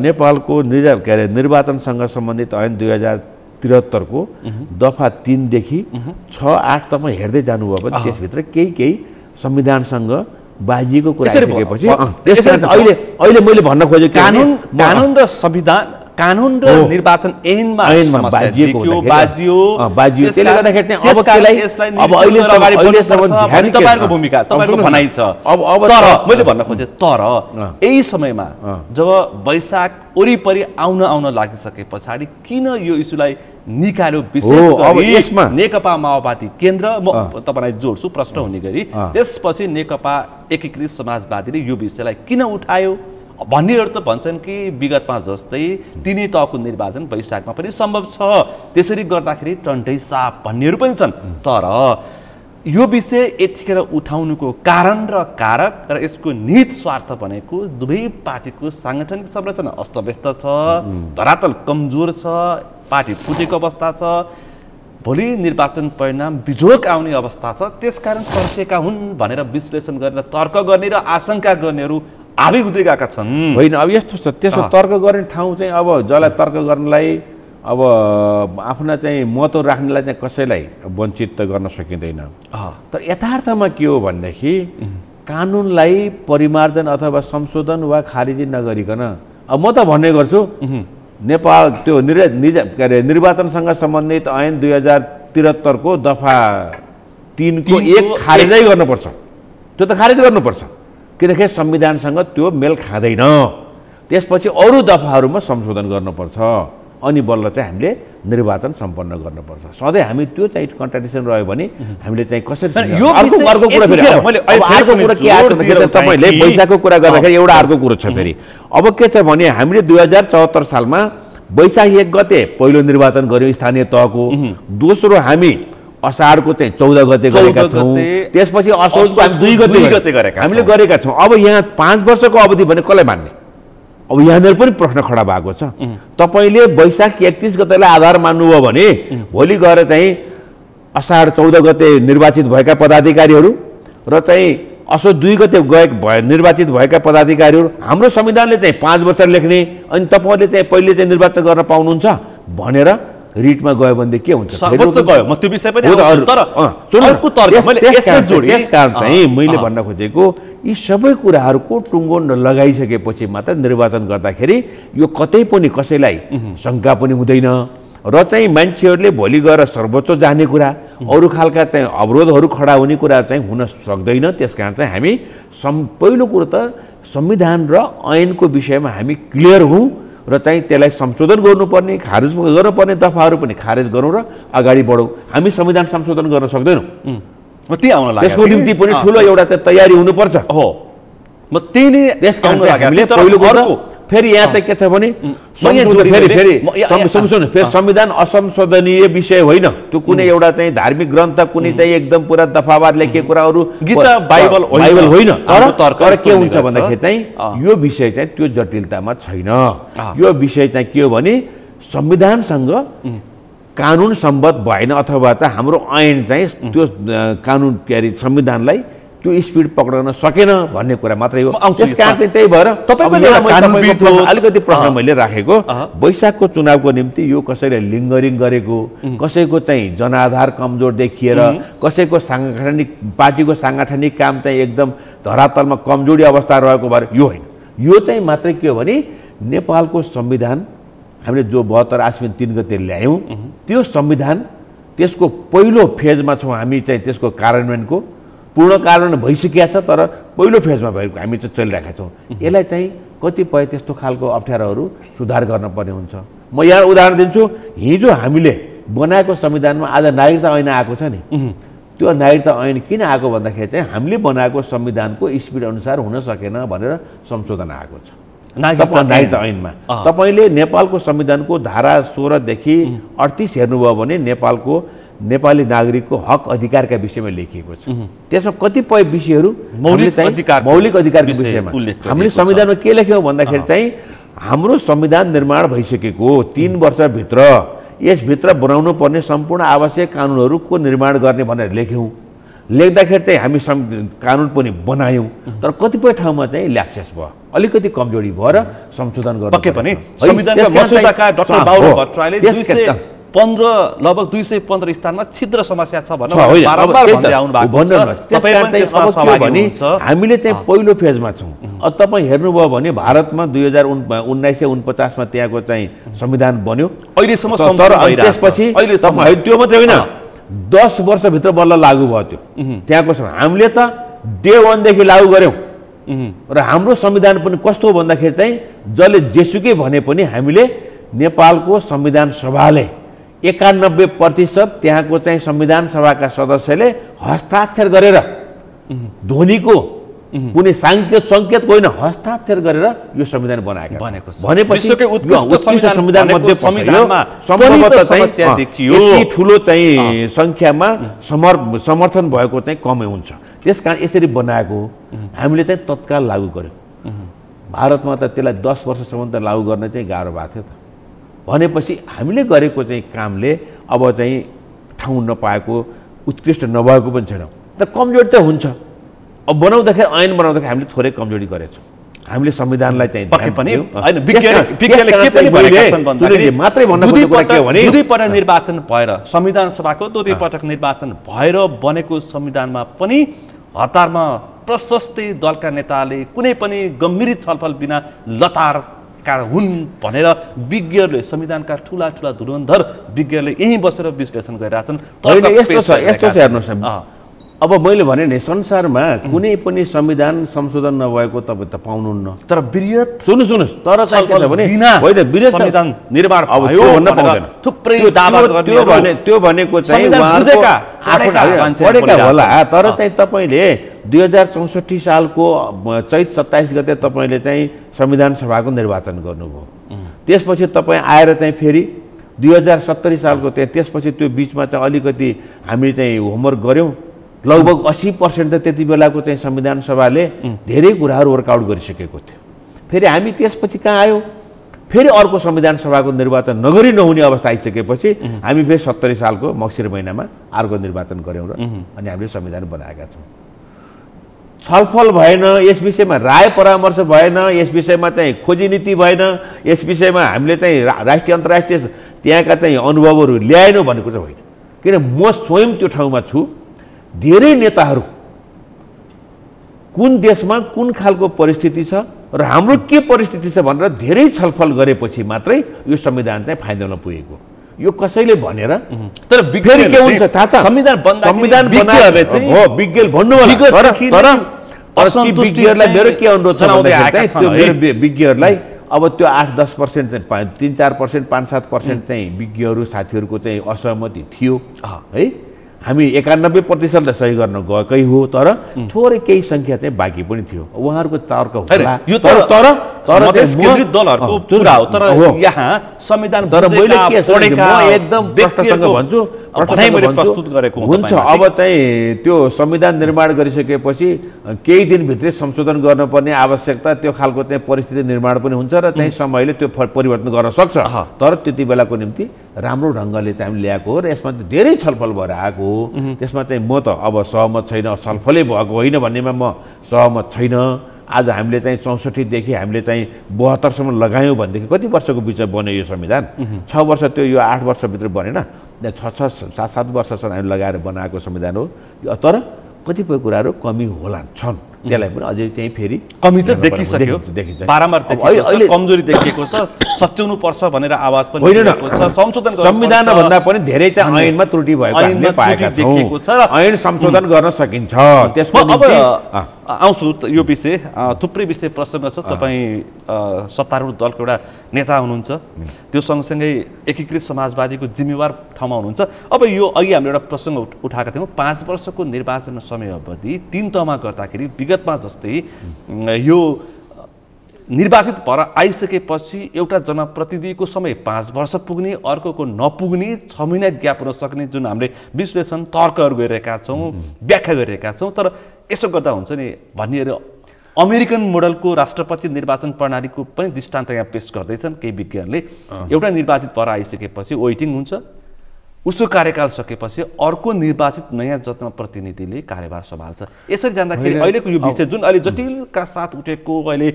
नेपालको निर्वाचनसँग सम्बन्धित ऐन 2073 को दफा 3 देखि 6-8 तपाईँ हेर्दै जानुभयो भने त्यसभित्र केही संविधानसँग बाजिएको कुरा आइसकेपछि अहिले मैले भन्न खोजेको कानुन र संविधान, कानुन र निर्वाचन ऐनमा बाजियो। त्यसले गर्दाखेरि चाहिँ अब तपाईहरुको भूमिका, तपाईहरुको भनाइ छ। तर मैले भन्न खोजे तर यही समयमा जब वैशाख वरिपरि आउन लागिसके पछाडि किन यो इस्युलाई निकाल्यो, विशेष गरी नेकपा माओवादी केन्द्र, म तपाईलाई जोड्छु प्रश्न हुने गरी, त्यसपछि नेकपा एकीकृत समाजवादीले यो विषयलाई किन उठायो भन्नेहरू त भन्छन् कि विगतमा जस्तै तिनै तहको निर्वाचन वैशाखमा पनि सम्भव छ, त्यसरी गर्दाखेरि टन्टै साफ भन्नेहरू पनि छन्। तर यो विषय यतिखेर उठाउनुको कारण र कारक र यसको निहित स्वार्थ भनेको दुवै पार्टीको साङ्गठनिक संरचना अस्तव्यस्त छ, धरातल कमजोर छ, पार्टी फुटेको अवस्था छ, भोलि निर्वाचन परिणाम बिजोग आउने अवस्था छ, त्यसकारण तर्सेका हुन् भनेर विश्लेषण गरेर तर्क गर्ने र आशंका गर्नेहरू हाबी हुँदै गएका छन्। होइन, अब यस्तो छ, त्यसो तर्क गर्ने ठाउँ चाहिँ अब जसलाई तर्क गर्नलाई अब आफ्ना चाहिँ महत्त्व राख्नेलाई चाहिँ कसैलाई वञ्चित त गर्न सकिँदैन। तर यथार्थमा के हो भनेदेखि कानुनलाई परिमार्जन अथवा संशोधन वा खारिजी नगरिकन अब म त भन्ने गर्छु नेपाल त्यो के अरे निर्वाचनसँग सम्बन्धित ऐन 2073 को दफा 3 को 1 खारिजै गर्नुपर्छ। त्यो त खारिज गर्नुपर्छ किनकि संविधानसँग त्यो मेल खाँदैन। त्यसपछि अरू दफाहरूमा संशोधन गर्नुपर्छ अनि बल्ल चाहिँ हामीले निर्वाचन सम्पन्न गर्नुपर्छ। सधैँ हामी त्यो चाहिँ कन्ट्राडिक्सन रह्यो भने हामीले चाहिँ कसरी यो अर्को कुरा फेरि अर्को कुरा के आएको भन्दाखेरि तपाईँले वैशाखको कुरा गर्दाखेरि एउटा अर्को कुरो छ फेरि। अब के छ भने हामीले 2074 सालमा वैशाख 1 गते पहिलो निर्वाचन गर्यौँ स्थानीय तहको। दोस्रो हामी असारको चाहिँ 14 गते गरेका छौँ। त्यसपछि असोजको हामी 2 गते हामीले गरेका छौँ। अब यहाँ 5 वर्षको अवधि भने कसलाई मान्ने? अब यहाँनिर पनि प्रश्न खडा भएको छ। तपाईँले वैशाख 31 गतेलाई आधार मान्नुभयो भने भोलि गएर चाहिँ असार 14 गते निर्वाचित भएका पदाधिकारीहरू र चाहिँ असोज 2 गते निर्वाचित भएका पदाधिकारीहरू हाम्रो संविधानले चाहिँ 5 वर्ष लेख्ने अनि तपाईँले चाहिँ पहिले चाहिँ निर्वाचन गर्न पाउनुहुन्छ भनेर रिटमा गयो भने के हुन्छ? सर्वोच्च गयो, म त्यो विषय पनि तर अर्को तर्क मैले यसमा जोडे। त्यसकारण चाहिँ मैले भन्न खोजेको यी सबै कुराहरूको टुङ्गो लगाइसकेपछि मात्र निर्वाचन गर्दाखेरि यो कतै पनि कसैलाई शङ्का पनि हुँदैन र चाहिँ मान्छेहरूले भोलि गएर सर्वोच्च जाने कुरा अरू खालका चाहिँ अवरोधहरू खडा हुने कुराहरू चाहिँ हुन सक्दैन। त्यसकारण चाहिँ हामी पहिलो कुरो त संविधान र ऐनको विषयमा हामी क्लियर हौँ र चाहिँ त्यसलाई संशोधन गर्नुपर्ने खारिज गर्नुपर्ने दफाहरू पनि खारेज गरौँ र अगाडि बढौँ। हामी संविधान संशोधन गर्न सक्दैनौँ, त्यसको निम्ति पनि ठुलो एउटा तयारी हुनुपर्छ। हो, म त्यही नै हामीले पहिलो कुरो फेरि यहाँ चाहिँ के छ भने संविधान असंशोधनीय विषय होइन। त्यो कुनै एउटा चाहिँ धार्मिक ग्रन्थ कुनै चाहिँ एकदम पुरा दफावार लेखिएको कुराहरू गीता बाइबल होइन। तर के हुन्छ भन्दाखेरि चाहिँ यो विषय चाहिँ त्यो जटिलतामा छैन। यो विषय चाहिँ के हो भने संविधानसँग कानुन सम्बद्ध भएन अथवा चाहिँ हाम्रो ऐन चाहिँ त्यो कानुन के अरे संविधानलाई त्यो स्पिड पक्राउन सकेन भन्ने कुरा मात्रै हो। त्यस कारण चाहिँ त्यही भएर अलिकति प्रश्न मैले राखेको वैशाखको चुनावको निम्ति यो कसैले लिङ्गरिङ गरेको, कसैको चाहिँ जनाधार कमजोर देखिएर, कसैको सांगठनिक पार्टीको सांगठनिक काम चाहिँ एकदम धरातलमा कमजोरी अवस्था रहेको भएर यो होइन। यो चाहिँ मात्रै के हो भने नेपालको संविधान हामीले जो 72 आश्विन 3 गते ल्यायौँ त्यो संविधान त्यसको पहिलो फेजमा छौँ हामी चाहिँ त्यसको कार्यान्वयनको पूर्ण कार्यान्वयन भइसकेको छ तर पहिलो फेजमा भएको हामी चाहिँ चलिरहेका छौँ। यसलाई चाहिँ कतिपय त्यस्तो खालको अप्ठ्यारोहरू सुधार गर्न पर्ने हुन्छ। म यहाँ उदाहरण दिन्छु, हिजो हामीले बनाएको संविधानमा आज नागरिकता ऐन आएको छ नि, त्यो नागरिकता ऐन किन आएको भन्दाखेरि चाहिँ हामीले बनाएको संविधानको स्पिड अनुसार हुन सकेन भनेर संशोधन आएको छ नागरिकता ऐनमा। तपाईँले नेपालको संविधानको धारा 16 देखि 38 हेर्नुभयो भने नेपाली नागरिकको हक अधिकारका विषयमा लेखिएको छ। त्यसमा कतिपय विषयहरू मौलिक अधिकारको विषयमा हामीले संविधानमा के लेख्यौँ भन्दाखेरि चाहिँ हाम्रो संविधान निर्माण भइसकेको 3 वर्षभित्र यसभित्र बनाउनु पर्ने सम्पूर्ण आवश्यक कानुनहरूको निर्माण गर्ने भनेर लेख्यौँ। लेख्दाखेरि चाहिँ हामी कानुन पनि बनायौँ तर कतिपय ठाउँमा चाहिँ ल्याप्सेस भयो, अलिकति कमजोरी भएर संशोधन गर्नु पक्कै पनि संविधानका मसौदाका डाक्टर बाबु भट्टराईले लगभग 215 स्थानमा छिद्र समस्या छ भनेर बारम्बार भन्दै आउनु भएको छ। हामीले चाहिँ पहिलो फेजमा छौँ। अब तपाईँ हेर्नुभयो भने भारतमा 1949 मा त्यहाँको चाहिँ संविधान बन्यो अहिलेसम्म। त्यसपछि त्यो मात्रै होइन 10 वर्षभित्र बल्ल लागू भयो त्यो त्यहाँको। हामीले त डे 1 देखि लागू गऱ्यौँ र हाम्रो संविधान पनि कस्तो हो भन्दाखेरि चाहिँ जसले जेसुकै भने पनि हामीले नेपालको संविधान सभाले 91% त्यहाँको चाहिँ संविधान सभाका सदस्यले हस्ताक्षर गरेर ध्वनिको कुनै सङ्केत होइन हस्ताक्षर गरेर यो संविधान बनाएको भनेपछि ठुलो चाहिँ सङ्ख्यामा समर्थन भएको चाहिँ कमै हुन्छ। त्यसकारण यसरी बनाएको हामीले चाहिँ तत्काल लागू गर्यौँ। भारतमा त त्यसलाई 10 वर्षसम्म त लागू गर्न चाहिँ गाह्रो भएको थियो त। भनेपछि हामीले गरेको चाहिँ कामले अब चाहिँ ठाउँ नपाएको उत्कृष्ट नभएको पनि छैन त कमजोरी त हुन्छ अब बनाउँदाखेरि ऐन बनाउँदाखेरि हामीले थोरै कमजोरी गरेछौँ हामीले संविधानलाई चाहिँ पक्कै पनि हैन विज्ञले के पनि भनेका छन् भन्दाखेरि मात्रै भन्न खोजेको कुरा के हो भने दुई पटक निर्वाचन भएर संविधान सभाको दुई पटक निर्वाचन भएर बनेको संविधानमा पनि हतारमा प्रशस्तै दलका नेताले कुनै पनि गम्भीर छलफल बिना लतारका हुन् भनेर विज्ञहरूले संविधानका ठुला ठुला धुरन्धर विज्ञहरूले यहीँ बसेर विश्लेषण गरिरहेछन् यस्तो छ हेर्नुहोस् अब मैले भने नि संसारमा कुनै पनि संविधान संशोधन नभएको तपाईँ त पाउनुहुन्न तर वृहत सुन्नुहोस् तर चाहिँ के छ भने होइन वृहत संविधान निर्माण भयो भन्न पाउँदैन थुप्रै दावा गर्ने त्यो भनेको चाहिँ पढेका होला तर चाहिँ तपाईँले 2064 सालको चैत 27 गते तपाईँले चाहिँ संविधान सभाको निर्वाचन गर्नुभयो त्यसपछि तपाईँ आएर चाहिँ फेरि 2070 सालको त्यसपछि त्यो बिचमा चाहिँ अलिकति हामीले चाहिँ होमवर्क गऱ्यौँ लगभग 80% त त्यति बेलाको चाहिँ संविधान सभाले धेरै कुराहरू वर्कआउट गरिसकेको थियो फेरि हामी त्यसपछि कहाँ आयौँ फेरि अर्को संविधान सभाको निर्वाचन नगरी नहुने अवस्था आइसकेपछि हामी फेरि 70 सालको मक्सिर महिनामा अर्को निर्वाचन गऱ्यौँ र अनि हामीले संविधान बनाएका छौँ छलफल भएन यस विषयमा राय परामर्श भएन यस विषयमा चाहिँ खोजी नीति भएन यस विषयमा हामीले चाहिँ राष्ट्रिय अन्तर्राष्ट्रिय त्यहाँका चाहिँ अनुभवहरू ल्याएनौँ भनेको चाहिँ होइन किन म स्वयं त्यो ठाउँमा छु धेरै नेताहरू कुन देशमा कुन खालको परिस्थिति छ र हाम्रो के परिस्थिति छ भनेर धेरै छलफल गरेपछि मात्रै यो संविधान चाहिँ फाइनलमा पुगेको यो कसैले भनेर तर फेरि के हुन्छ थाहा छ संविधान बनाएर चाहिँ हो विज्ञ भन्नु होला तर विज्ञहरूलाई मेरो के अनुरोध छ भन्दाखेरि त्यो मेरो विज्ञहरूलाई अब त्यो 8-10% चाहिँ 3-4% 5-7% चाहिँ विज्ञहरू साथीहरूको चाहिँ असहमति थियो है हामी 91% त सही गर्न गएकै हो तर थोरै केही संख्या चाहिँ बाँकी पनि थियो उहाँहरूको तर्क होला तर दलहरुको कुरा हो तर यहाँ संविधान तर मैले के एकदम प्रश्नसँग भन्छु प्रस्तुत गरेको हुन्छ अब चाहिँ त्यो संविधान निर्माण गरिसकेपछि केही दिनभित्रै संशोधन गर्नुपर्ने आवश्यकता त्यो खालको चाहिँ परिस्थिति निर्माण पनि हुन्छ र चाहिँ समयले त्यो परिवर्तन गर्न सक्छ तर त्यति बेलाको निम्ति राम्रो ढङ्गले चाहिँ हामीले ल्याएको हो र यसमा धेरै छलफल भएर आएको हो त्यसमा चाहिँ म त अब सहमत छैन छलफलै भएको होइन भन्नेमा म सहमत छैन आज हामीले चाहिँ 64 देखि हामीले चाहिँ 72 सम्म लगायौँ भनेदेखि कति वर्षको बिचमा बन्यो यो संविधान 6 वर्ष त्यो यो 8 वर्षभित्र बनेन 6-7 वर्षसम्म हामीले लगाएर बनाएको संविधान हो तर कतिपय कुराहरू कमी होला छन् त्यसलाई पनि अझै चाहिँ फेरि कमी त देखिसक्यो बारम्बार देखिएको कमजोरी देखिएको छ सच्याउनु पर्छ भनेर आवाज पनि उठेको छ संशोधन संविधान भन्दा पनि धेरै चाहिँ ऐनमा त्रुटि भएको हामीले पाएका देखिएको छ र ऐन संशोधन गर्न सकिन्छ त्यसको निम्ति आउँछु यो विषय थुप्रै विषय प्रसङ्ग छ तपाईँ सत्तारूढ दलको एउटा नेता हुनुहुन्छ त्यो सँगसँगै एकीकृत समाजवादीको जिम्मेवार ठाउँमा हुनुहुन्छ अब यो अघि हामीले एउटा प्रसङ्ग उठाएका थियौँ 5 वर्षको निर्वाचन समय अवधि 3 तहमा गर्दाखेरि विगतमा जस्तै यो निर्वाचित भएर आइसकेपछि एउटा जनप्रतिनिधिको समय 5 वर्ष पुग्ने अर्कोको नपुग्ने 6 महिना ग्याप हुन सक्ने जुन हामीले विश्लेषण तर्कहरू गरिरहेका छौँ व्याख्या गरिरहेका छौँ तर यसो गर्दा हुन्छ नि भनिएर अमेरिकन मोडलको राष्ट्रपति निर्वाचन प्रणालीको पनि दृष्टान्त यहाँ पेश गर्दैछन् केही विज्ञहरूले एउटा निर्वाचित भएर आइसकेपछि वेटिङ हुन्छ उसको कार्यकाल सकेपछि अर्को निर्वाचित नयाँ जनप्रतिनिधिले कार्यभार सम्हाल्छ यसरी जाँदाखेरि अहिलेको यो विषय जुन अहिले जटिलका साथ उठेको अहिले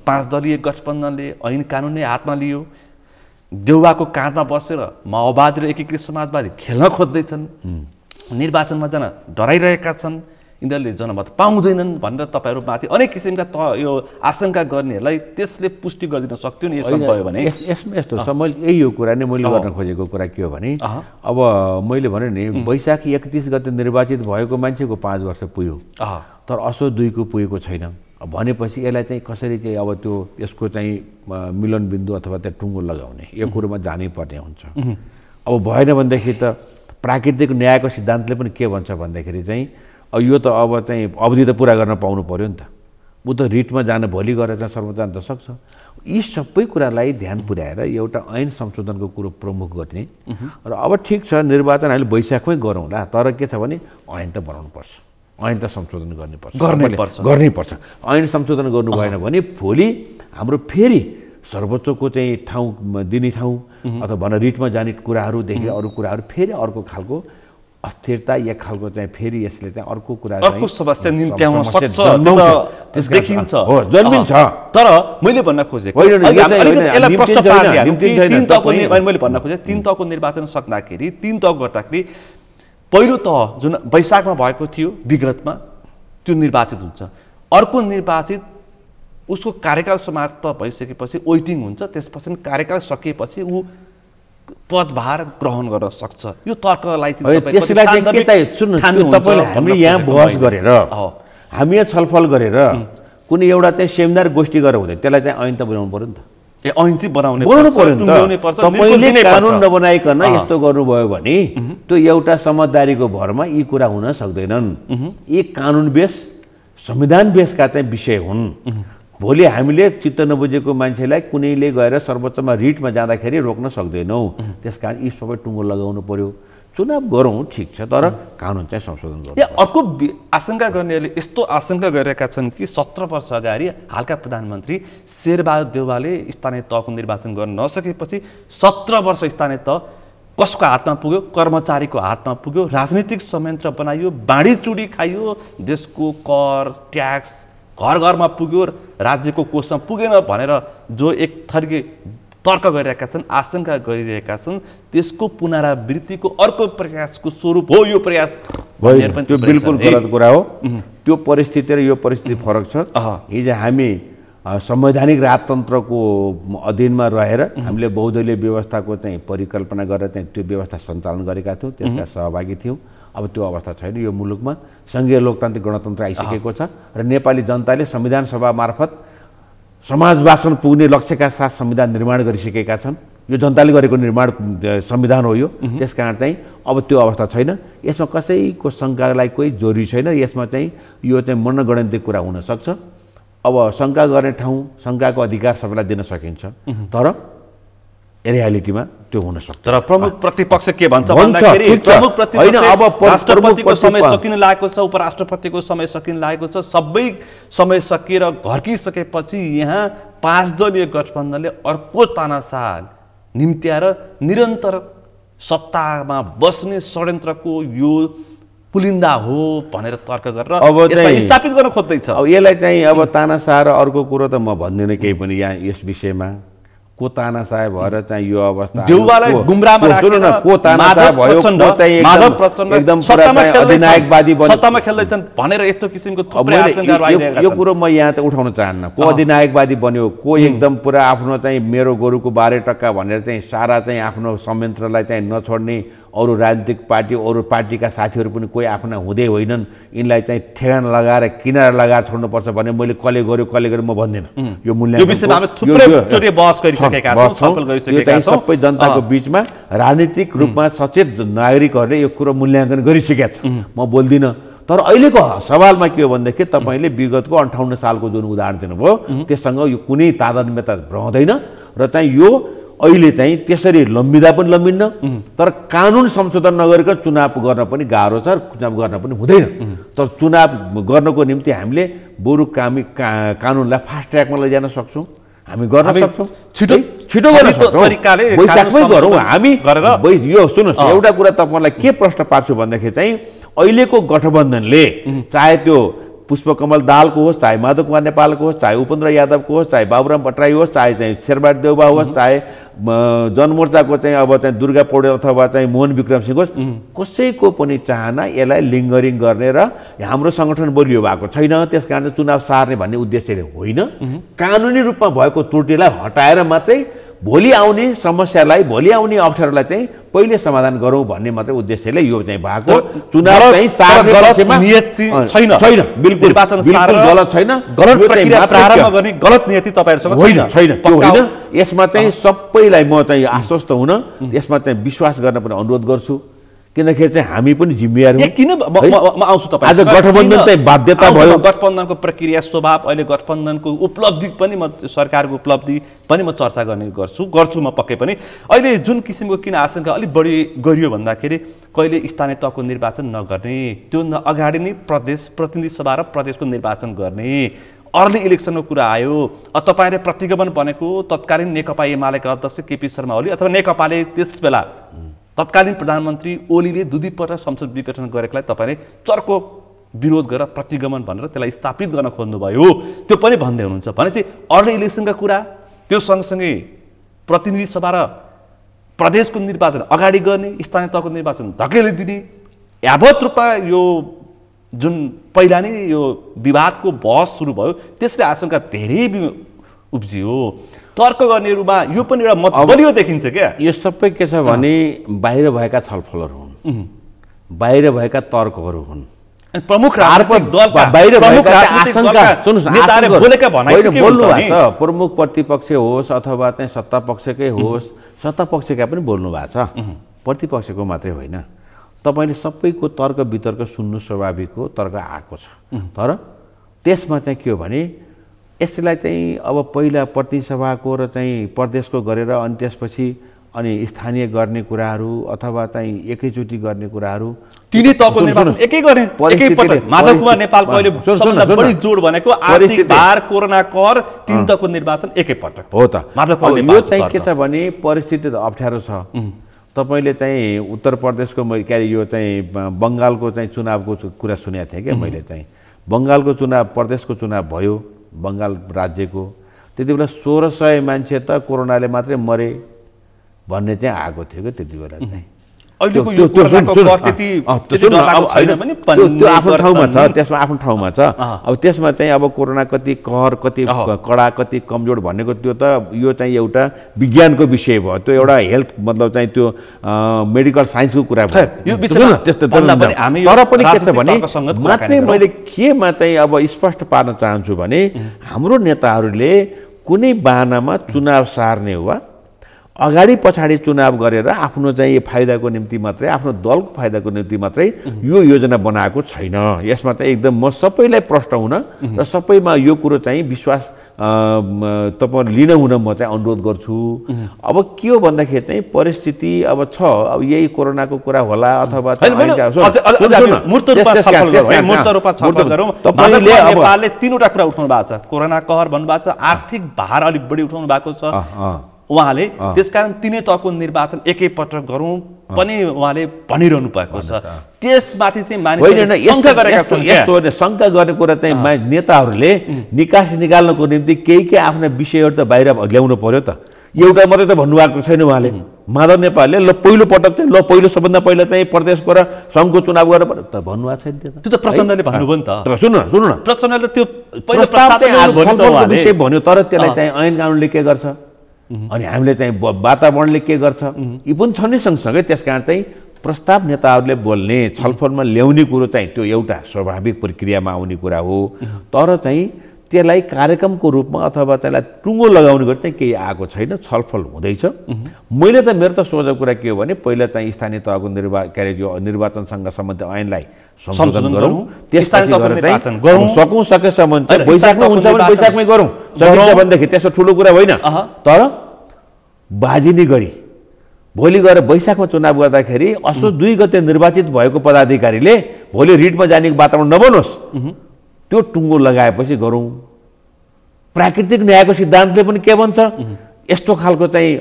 5 दलीय गठबन्धनले ऐन कानुन नै हातमा लियो देउवाको काँधमा बसेर माओवादी र एकीकृत समाजवादी खेल्न खोज्दैछन् निर्वाचनमा जान डराइरहेका छन् यिनीहरूले जनमत पाउँदैनन् भनेर तपाईँहरूमाथि अनेक किसिमका यो आशंका गर्नेहरूलाई त्यसले पुष्टि गरिदिन सक्थ्यो नि यसमा भयो भने यसमा यस्तो छ मैले यही यो कुरा नै मैले गर्न खोजेको कुरा के हो भने अब मैले भने नि वैशाख 31 गते निर्वाचित भएको मान्छेको 5 वर्ष पुग्यो तर असो 2 को पुगेको छैन भनेपछि यसलाई चाहिँ कसरी चाहिँ अब त्यो यसको चाहिँ मिलन बिन्दु अथवा त्यो टुङ्गो लगाउने यो कुरोमा जानै पर्ने हुन्छ अब भएन भनेदेखि त प्राकृतिक न्यायको सिद्धान्तले पनि के भन्छ भन्दाखेरि चाहिँ यो त अब चाहिँ अवधि त पुरा गर्न पाउनु पर्यो नि त ऊ त रिटमा जान भोलि गएर चाहिँ सर्वोच्च जान त सक्छ यी सबै कुरालाई ध्यान पुर्याएर एउटा ऐन संशोधनको कुरो प्रमुख गर्ने र अब ठिक छ निर्वाचन हामीले वैशाखमै गरौँला तर के छ भने ऐन त बनाउनुपर्छ ऐन त संशोधन गर्नैपर्छ ऐन संशोधन गर्नु भएन भने भोलि हाम्रो फेरि सर्वोच्चको चाहिँ ठाउँ दिने ठाउँ अथवा भन रिटमा जाने कुराहरूदेखि अरू कुराहरू फेरि अर्को खालको अस्थिरता एक खालको चाहिँ फेरि यसले चाहिँ अर्को कुरा अर्को समस्या निम्त्याउन सक्छ देखिन्छ हो जन्मिन्छ। तर मैले भन्न खोजेको मैले भन्न खोजेँ 3 तहको निर्वाचन सक्दाखेरि 3 तह गर्दाखेरि पहिलो तह जुन वैशाखमा भएको थियो विगतमा त्यो निर्वाचित हुन्छ, अर्को निर्वाचित उसको कार्यकाल समाप्त भइसकेपछि वेटिङ हुन्छ, त्यसपछि कार्यकाल सकिएपछि ऊ पदभार ग्रहण गर्न सक्छ। यो तर्कलाई हामीले यहाँ बहस गरेर हामी यहाँ छलफल गरेर कुनै एउटा चाहिँ सेमिनार गोष्ठी गरेर हुँदैन, त्यसलाई चाहिँ ऐन त बनाउनु पर्यो नि त। ऐन चाहिँ बनाउनु पर्छ। तपाईँले कानुन नबनाइकन यस्तो गर्नुभयो भने त्यो एउटा समझदारीको भरमा यी कुरा हुन सक्दैनन्। यी कानुन बेस संविधान बेसका चाहिँ विषय हुन्। भोलि हामीले चित्त नबुझेको मान्छेलाई कुनैले गएर सर्वोच्चमा रिटमा जाँदाखेरि रोक्न सक्दैनौँ। त्यसकारण यी सबै टुङ्गो लगाउनु पर्यो। चुनाव गरौँ ठिक छ, तर कानुन चाहिँ संशोधन गर्नु। अर्को आशंका गर्नेहरूले यस्तो आशंका गरेका छन् कि 17 वर्ष अगाडि हालका प्रधानमन्त्री शेरबहादुर देउवाले स्थानीय तहको निर्वाचन गर्न नसकेपछि 17 वर्ष स्थानीय तह कसको हातमा पुग्यो? कर्मचारीको हातमा पुग्यो। राजनीतिक संयन्त्र बनाइयो, बाँडीचुडी खाइयो, देशको कर ट्याक्स घर घरमा पुग्यो, राज्यको कोषमा पुगेन भनेर जो एक थरीके तर्क गरिरहेका छन्, आशंका गरिरहेका छन्, त्यसको पुनरावृत्तिको अर्को प्रयासको स्वरूप हो यो प्रयास। त्यो बिल्कुल गलत कुरा हो। त्यो परिस्थिति र यो परिस्थिति फरक छ। हिजो हामी संवैधानिक राजतन्त्रको अधीनमा रहेर हामीले बहुदलीय व्यवस्थाको चाहिँ परिकल्पना गरेर चाहिँ त्यो व्यवस्था सञ्चालन गरेका थियौँ, त्यसका सहभागी थियौँ। अब त्यो अवस्था छैन यो मुलुकमा। सङ्घीय लोकतान्त्रिक गणतन्त्र आइसकेको छ र नेपाली जनताले संविधान सभा मार्फत समाजवासन पुग्ने लक्ष्यका साथ संविधान निर्माण गरिसकेका छन्। यो जनताले गरेको निर्माण संविधान हो यो। त्यसकारण चाहिँ अब त्यो अवस्था छैन। यसमा कसैको शङ्कालाई कोही जोरी छैन। यसमा चाहिँ यो चाहिँ मनगणन्ती कुरा हुनसक्छ। अब शङ्का गर्ने ठाउँ शङ्काको अधिकार सबैलाई दिन सकिन्छ, तर रियालिटीमा त्यो हुन सक्छ। तर प्रमुख प्रतिपक्ष के भन्छ भन्दाखेरि प्रमुख प्रतिपक्ष राष्ट्रपतिको समय सकिन लागेको छ, उपराष्ट्रपतिको समय सकिन लागेको छ, सबै समय सकिएर घर्किसकेपछि यहाँ 5 दलीय गठबन्धनले अर्को तानाशाह निम्त्याएर निरन्तर सत्तामा बस्ने षड्यन्त्रको यो पुलिन्दा हो भनेर तर्क गरेर अब यसलाई स्थापित गर्न खोज्दैछ। अब यसलाई चाहिँ अब तानाशाह र अर्को कुरो त म भन्दिनँ केही पनि यहाँ यस विषयमा। को तानाशाह भएर चाहिँ यो अवस्था देउवालाई गुमराहमा राखेर को तानाशाह भयो, को चाहिँ एकदम अधिनायकवादी बन्यो, सत्तामा खेल्दैछन् भनेर यस्तो किसिमको थुप्रै आशंकाहरू आइरहेका छन्। यो कुरो म यहाँ चाहिँ उठाउन चाहन्न। को अधिनायकवादी बन्यो, को एकदम पुरा आफ्नो चाहिँ मेरो गोरुको 12 टक्का भनेर चाहिँ सारा चाहिँ आफ्नो संयन्त्रलाई चाहिँ नछोड्ने अरू राजनीतिक पार्टी अरू पार्टीका साथीहरू पनि कोही आफ्ना हुँदै होइनन्। यिनलाई चाहिँ ठेगान लगाएर किनारा लगाएर छोड्नुपर्छ भने मैले कसले गर्यो म भन्दिनँ। यो सबै जनताको बिचमा राजनीतिक रूपमा सचेत नागरिकहरूले यो कुरो मूल्याङ्कन गरिसकेका छ। म बोल्दिनँ। तर अहिलेको सवालमा के हो भनेदेखि तपाईँले विगतको 58 सालको जुन उदाहरण दिनुभयो त्यससँग यो कुनै तादात्म्यता रहँदैन र चाहिँ यो अहिले चाहिँ त्यसरी लम्बिँदा पनि लम्बिन्न। तर कानुन संशोधन नगरिकन चुनाव गर्न पनि गाह्रो छ, चुनाव गर्न पनि हुँदैन। तर चुनाव गर्नको निम्ति हामीले बरु कानुनलाई फास्ट ट्र्याकमा लैजान सक्छौँ। हामी गर्न सक्छौँ, छिटो गर्न सक्छौँ, वैशाखमै गरौँ हामी। यो सुन्नुहोस्, एउटा कुरा तपाईँलाई के प्रश्न पार्छु भन्दाखेरि चाहिँ अहिलेको गठबन्धनले चाहे त्यो पुष्पकमल दाहालको होस्, चाहे माधव कुमार नेपालको होस्, चाहे उपेन्द्र यादवको होस्, चाहे बाबुराम भट्टराई होस्, चाहे चाहिँ शेरबहादुर देउवा होस्, चाहे जनमोर्चाको चाहिँ अब चाहिँ दुर्गा पौडेल अथवा चाहिँ मोहन विक्रम सिंह होस्, कसैको पनि चाहना यसलाई लिङ्गरिङ गर्ने र हाम्रो सङ्गठन बलियो भएको छैन, त्यसकारण चाहिँ चुनाव सार्ने भन्ने उद्देश्यले होइन। कानुनी रूपमा भएको त्रुटिलाई हटाएर मात्रै भोलि आउने समस्यालाई, भोलि आउने अप्ठ्यारोलाई चाहिँ पहिले समाधान गरौँ भन्ने मात्रै उद्देश्यले यो चाहिँ भएको चुनाव चाहिँ सार्ने छैन। बिल्कुल गलत छैन। गलत प्रक्रिया प्रारम्भ गर्ने गलत नियति तपाईहरुसँग छैन। त्यो होइन। यसमा चाहिँ सबैलाई म चाहिँ आश्वस्त हुन, यसमा चाहिँ विश्वास गर्न पनि अनुरोध गर्छु। किनकि चाहिँ हामी पनि जिम्मेवार हौँ। किन म आउँछु तपाईँ आज गठबन्धन चाहिँ बाध्यता भयो। गठबन्धनको प्रक्रिया स्वभाव, अहिले गठबन्धनको उपलब्धि पनि म सरकारको उपलब्धि पनि म चर्चा गर्ने गर्छु म पक्कै पनि। अहिले जुन किसिमको किन आशंका अलिक बढी गरियो भन्दाखेरि कहिले स्थानीय तहको निर्वाचन नगर्ने, त्यो अगाडि नै प्रदेश प्रतिनिधि सभा र प्रदेशको निर्वाचन गर्ने, अर्ली इलेक्सनको कुरा आयो। तपाईँले प्रतिगमन बनेको तत्कालीन नेकपा एमालेका अध्यक्ष केपी शर्मा ओली अथवा नेकपाले त्यस बेला तत्कालीन प्रधानमन्त्री ओलीले दुईपल्ट संसद विघटन गरेकोलाई तपाईँले चर्को विरोध गरेर प्रतिगमन भनेर त्यसलाई स्थापित गर्न खोज्नुभयो त्यो पनि भन्दै हुनुहुन्छ भनेपछि अर्ली इलेक्सनका कुरा त्यो सँगसँगै प्रतिनिधि सभा र प्रदेशको निर्वाचन अगाडि गर्ने स्थानीय तहको निर्वाचन धकेलिदिने यावत रूपमा यो जुन पहिला नै यो विवादको बहस सुरु भयो त्यसले आशंका धेरै उब्जियो तर्क गर्नेहरूमा यो पनि एउटा मत बलियो देखिन्छ क्या यो सबै के छ भने बाहिर भएका छलफलहरू हुन् बाहिर भएका तर्कहरू हुन् प्रमुख राजनीतिक दलका बाहिर प्रमुख भएका राजनीतिक आशंका दलका नेताले बोलेका भनाइ चाहिँ के बोल्नु हुन्छ भएको छ प्रमुख प्रतिपक्ष होस् अथवा चाहिँ सत्ता पक्षकै होस् सत्ता पक्षका पनि बोल्नु भएको छ प्रतिपक्षको मात्रै होइन तपाईले सबैको तर्क वितर्क सुन्नु स्वाभाविक हो तर्क आएको छ तर त्यसमा चाहिँ के हो भने यसलाई चाहिँ अब पहिला प्रतिनिधि सभाको र चाहिँ प्रदेशको गरेर अनि त्यसपछि अनि स्थानीय गर्ने कुराहरू अथवा चाहिँ एकैचोटि गर्ने कुराहरू तिनै तहको निर्वाचन एकै गर्ने एकैपटक माधव कुमार नेपालको अहिले सबभन्दा बढी जोड भनेको आर्थिक भार कोरोना कर तीन तहको निर्वाचन एकैपटक हो त माधव कुमार यो चाहिँ के छ भने परिस्थिति त अप्ठ्यारो छ तपाईले चाहिँ उत्तर प्रदेशको के अरे यो चाहिँ बङ्गालको चाहिँ चुनावको कुरा सुनेको थिएँ क्या मैले चाहिँ बङ्गालको चुनाव प्रदेशको चुनाव भयो बङ्गाल राज्यको त्यति बेला 1600 मान्छे त कोरोनाले मात्रै मरे भन्ने चाहिँ आएको थियो क्या त्यति बेला चाहिँ अहिलेको यो कोरोनाको कर त्यति डरलाग्दो छैन पनि त्यो आफ्नो ठाउँमा छ त्यसमा आफ्नो ठाउँमा छ अब त्यसमा चाहिँ अब कोरोना कति कहर कति कडा कति कमजोर भनेको त्यो त यो चाहिँ एउटा विज्ञानको विषय भयो त्यो एउटा हेल्थ मतलब चाहिँ त्यो मेडिकल साइन्सको कुरा भयो यो विषयमा त्यस्तो तर पनि के छ भने मात्रै मैले केमा चाहिँ अब स्पष्ट पार्न चाहन्छु भने हाम्रो नेताहरूले कुनै बहानामा चुनाव सार्ने वा अगाडि पछाडि चुनाव गरेर आफ्नो चाहिँ फाइदाको निम्ति मात्रै आफ्नो दलको फाइदाको निम्ति मात्रै यो योजना बनाएको छैन यसमा चाहिँ एकदम म सबैलाई प्रश्न हुन र सबैमा यो कुरो चाहिँ विश्वास तपाईहरु लिन हुन म चाहिँ अनुरोध गर्छु अब के हो भन्दाखेरि चाहिँ परिस्थिति अब छ अब यही कोरोनाको कुरा होला अथवा मूर्त रूपमा छलफल गरौँ तपाईले नेपालले तीनवटा कुरा उठाउनु भएको छ कोरोना कहर भन्नु भएको छ आर्थिक भार अलि बढी उठाउनु भएको छ उहाँले त्यसकारण तिनै तहको निर्वाचन एकैपटक गरौँ पनि उहाँले भनिरहनु भएको छ त्यसमाथि चाहिँ मानिसहरूले शंका गरेका छन् यस्तो शंका गर्ने कुरा चाहिँ नेताहरूले निकास निकाल्नको निम्ति केही आफ्ना विषयहरू त बाहिर ल्याउनु पर्यो त एउटा मात्रै त भन्नुभएको छैन उहाँले माधव नेपालले ल पहिलो पटक चाहिँ ल पहिलो सबभन्दा पहिला चाहिँ प्रदेशको र सङ्घको चुनाव गरेर त भन्नुभएको छैन त्यो त प्रचण्डले भन्नुभयो नि त सुन्नु न प्रचण्डले त्यो पहिलो प्रस्ताव विषय भन्यो तर त्यसलाई चाहिँ ऐन कानुनले के गर्छ अनि हामीले चाहिँ वातावरणले के गर्छ यी पनि छन् नि सँगसँगै त्यसकारण चाहिँ प्रस्ताव नेताहरूले बोल्ने छलफलमा ल्याउने कुरो चाहिँ त्यो एउटा स्वाभाविक प्रक्रियामा आउने कुरा हो तर चाहिँ त्यसलाई कार्यक्रमको रूपमा अथवा त्यसलाई टुङ्गो लगाउने गरी चाहिँ केही आएको छैन छलफल हुँदैछ मैले त मेरो त सोझो कुरा के हो भने पहिला चाहिँ स्थानीय तहको निर्वाचनसँग सम्बन्धित ऐनलाई संशोधन गरौँ त्यसपछि सकौँ सकेसम्म चाहिँ वैशाखमा हुन्छ भने वैशाखमै गरौँ सकिन्छ भनेदेखि त्यसो ठुलो कुरा होइन तर बाजिने गरी भोलि गएर वैशाखमा चुनाव गर्दाखेरि असो 2 गते निर्वाचित भएको पदाधिकारीले भोलि रिटमा जाने वातावरण नबनोस् त्यो टुङ्गो लगाएपछि गरौँ प्राकृतिक न्यायको सिद्धान्तले पनि के भन्छ यस्तो खालको चाहिँ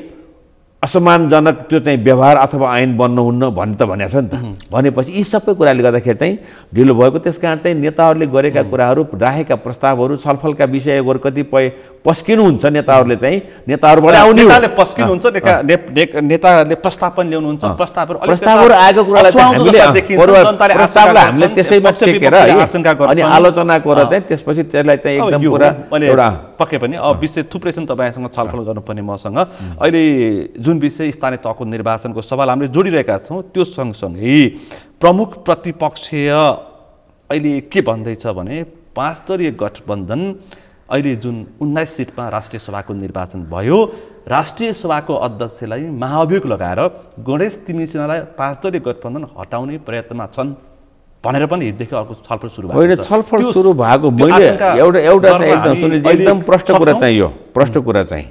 असम्मानजनक त्यो चाहिँ व्यवहार अथवा ऐन बन्नुहुन्न भन्ने त भनेको छ नि त भनेपछि यी सबै कुराले गर्दाखेरि चाहिँ ढिलो भएको त्यसकारण चाहिँ नेताहरूले गरेका कुराहरू राखेका प्रस्तावहरू छलफलका विषयहरू कतिपय पस्किनुहुन्छ नेताहरूले चाहिँ नेताहरूबाट आउने नेताले पस्किनुहुन्छ नेताहरूले प्रस्ताव पनि ल्याउनुहुन्छ प्रस्तावहरू आएको कुरालाई हामीले त्यसैमा टेकेर अनि आलोचना गरेर चाहिँ त्यसपछि त्यसलाई चाहिँ एकदम पुरा एउटा पक्कै पनि अब विषय थुप्रै छन् तपाईसँग छलफल गर्नुपर्ने मसँग अहिले जुन विषय स्थानीय तहको निर्वाचनको सवाल हामीले जोडिरहेका छौँ त्यो सँगसँगै प्रमुख प्रतिपक्षीय अहिले के भन्दैछ भने 5 दलीय गठबन्धन अहिले जुन 19 सिटमा राष्ट्रिय सभाको निर्वाचन भयो राष्ट्रिय सभाको अध्यक्षलाई महाभियोग लगाएर गणेश तिमीसिंहलाई 5 दलीय गठबन्धन हटाउने प्रयत्नमा छन् भनेर पनि हिजोदेखि अर्को छलफल सुरु भएको छ होइन छलफल सुरु भएको मैले एउटा एकदम प्रश्न कुरा चाहिँ यो प्रश्न कुरा चाहिँ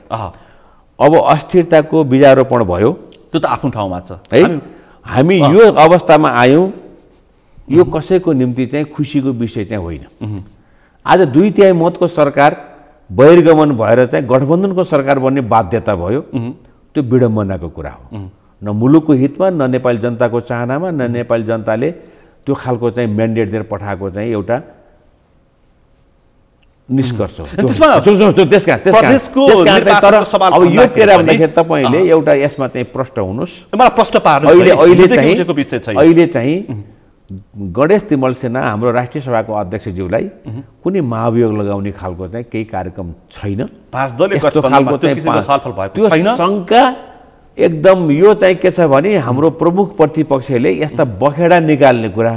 अब अस्थिरताको बीजारोपण भयो त्यो त आफ्नो ठाउँमा छ है हामी यो अवस्थामा आयौँ यो कसैको निम्ति चाहिँ खुसीको विषय चाहिँ होइन आज 2/3 मतको सरकार बहिर्गमन भएर चाहिँ गठबन्धनको सरकार बन्ने बाध्यता भयो त्यो विडम्बनाको कुरा हो न मुलुकको हितमा न नेपाली जनताको चाहनामा न नेपाली जनताले त्यो खालको चाहिँ म्यान्डेट दिएर पठाएको चाहिँ एउटा निष्कर्ष हो। अब यो कुरा भन्दाखेरि तपाईँले एउटा यसमा चाहिँ प्रश्न हुनुहोस्, अहिले चाहिँ गणेश तिमल सेना हाम्रो राष्ट्रिय सभाको अध्यक्षज्यूलाई कुनै महाभियोग लगाउने खालको चाहिँ केही कार्यक्रम छैन। त्यो शङ्का एकदम यो चाहिँ के छ भने हाम्रो प्रमुख प्रतिपक्षले यस्ता बखेडा निकाल्ने कुरा,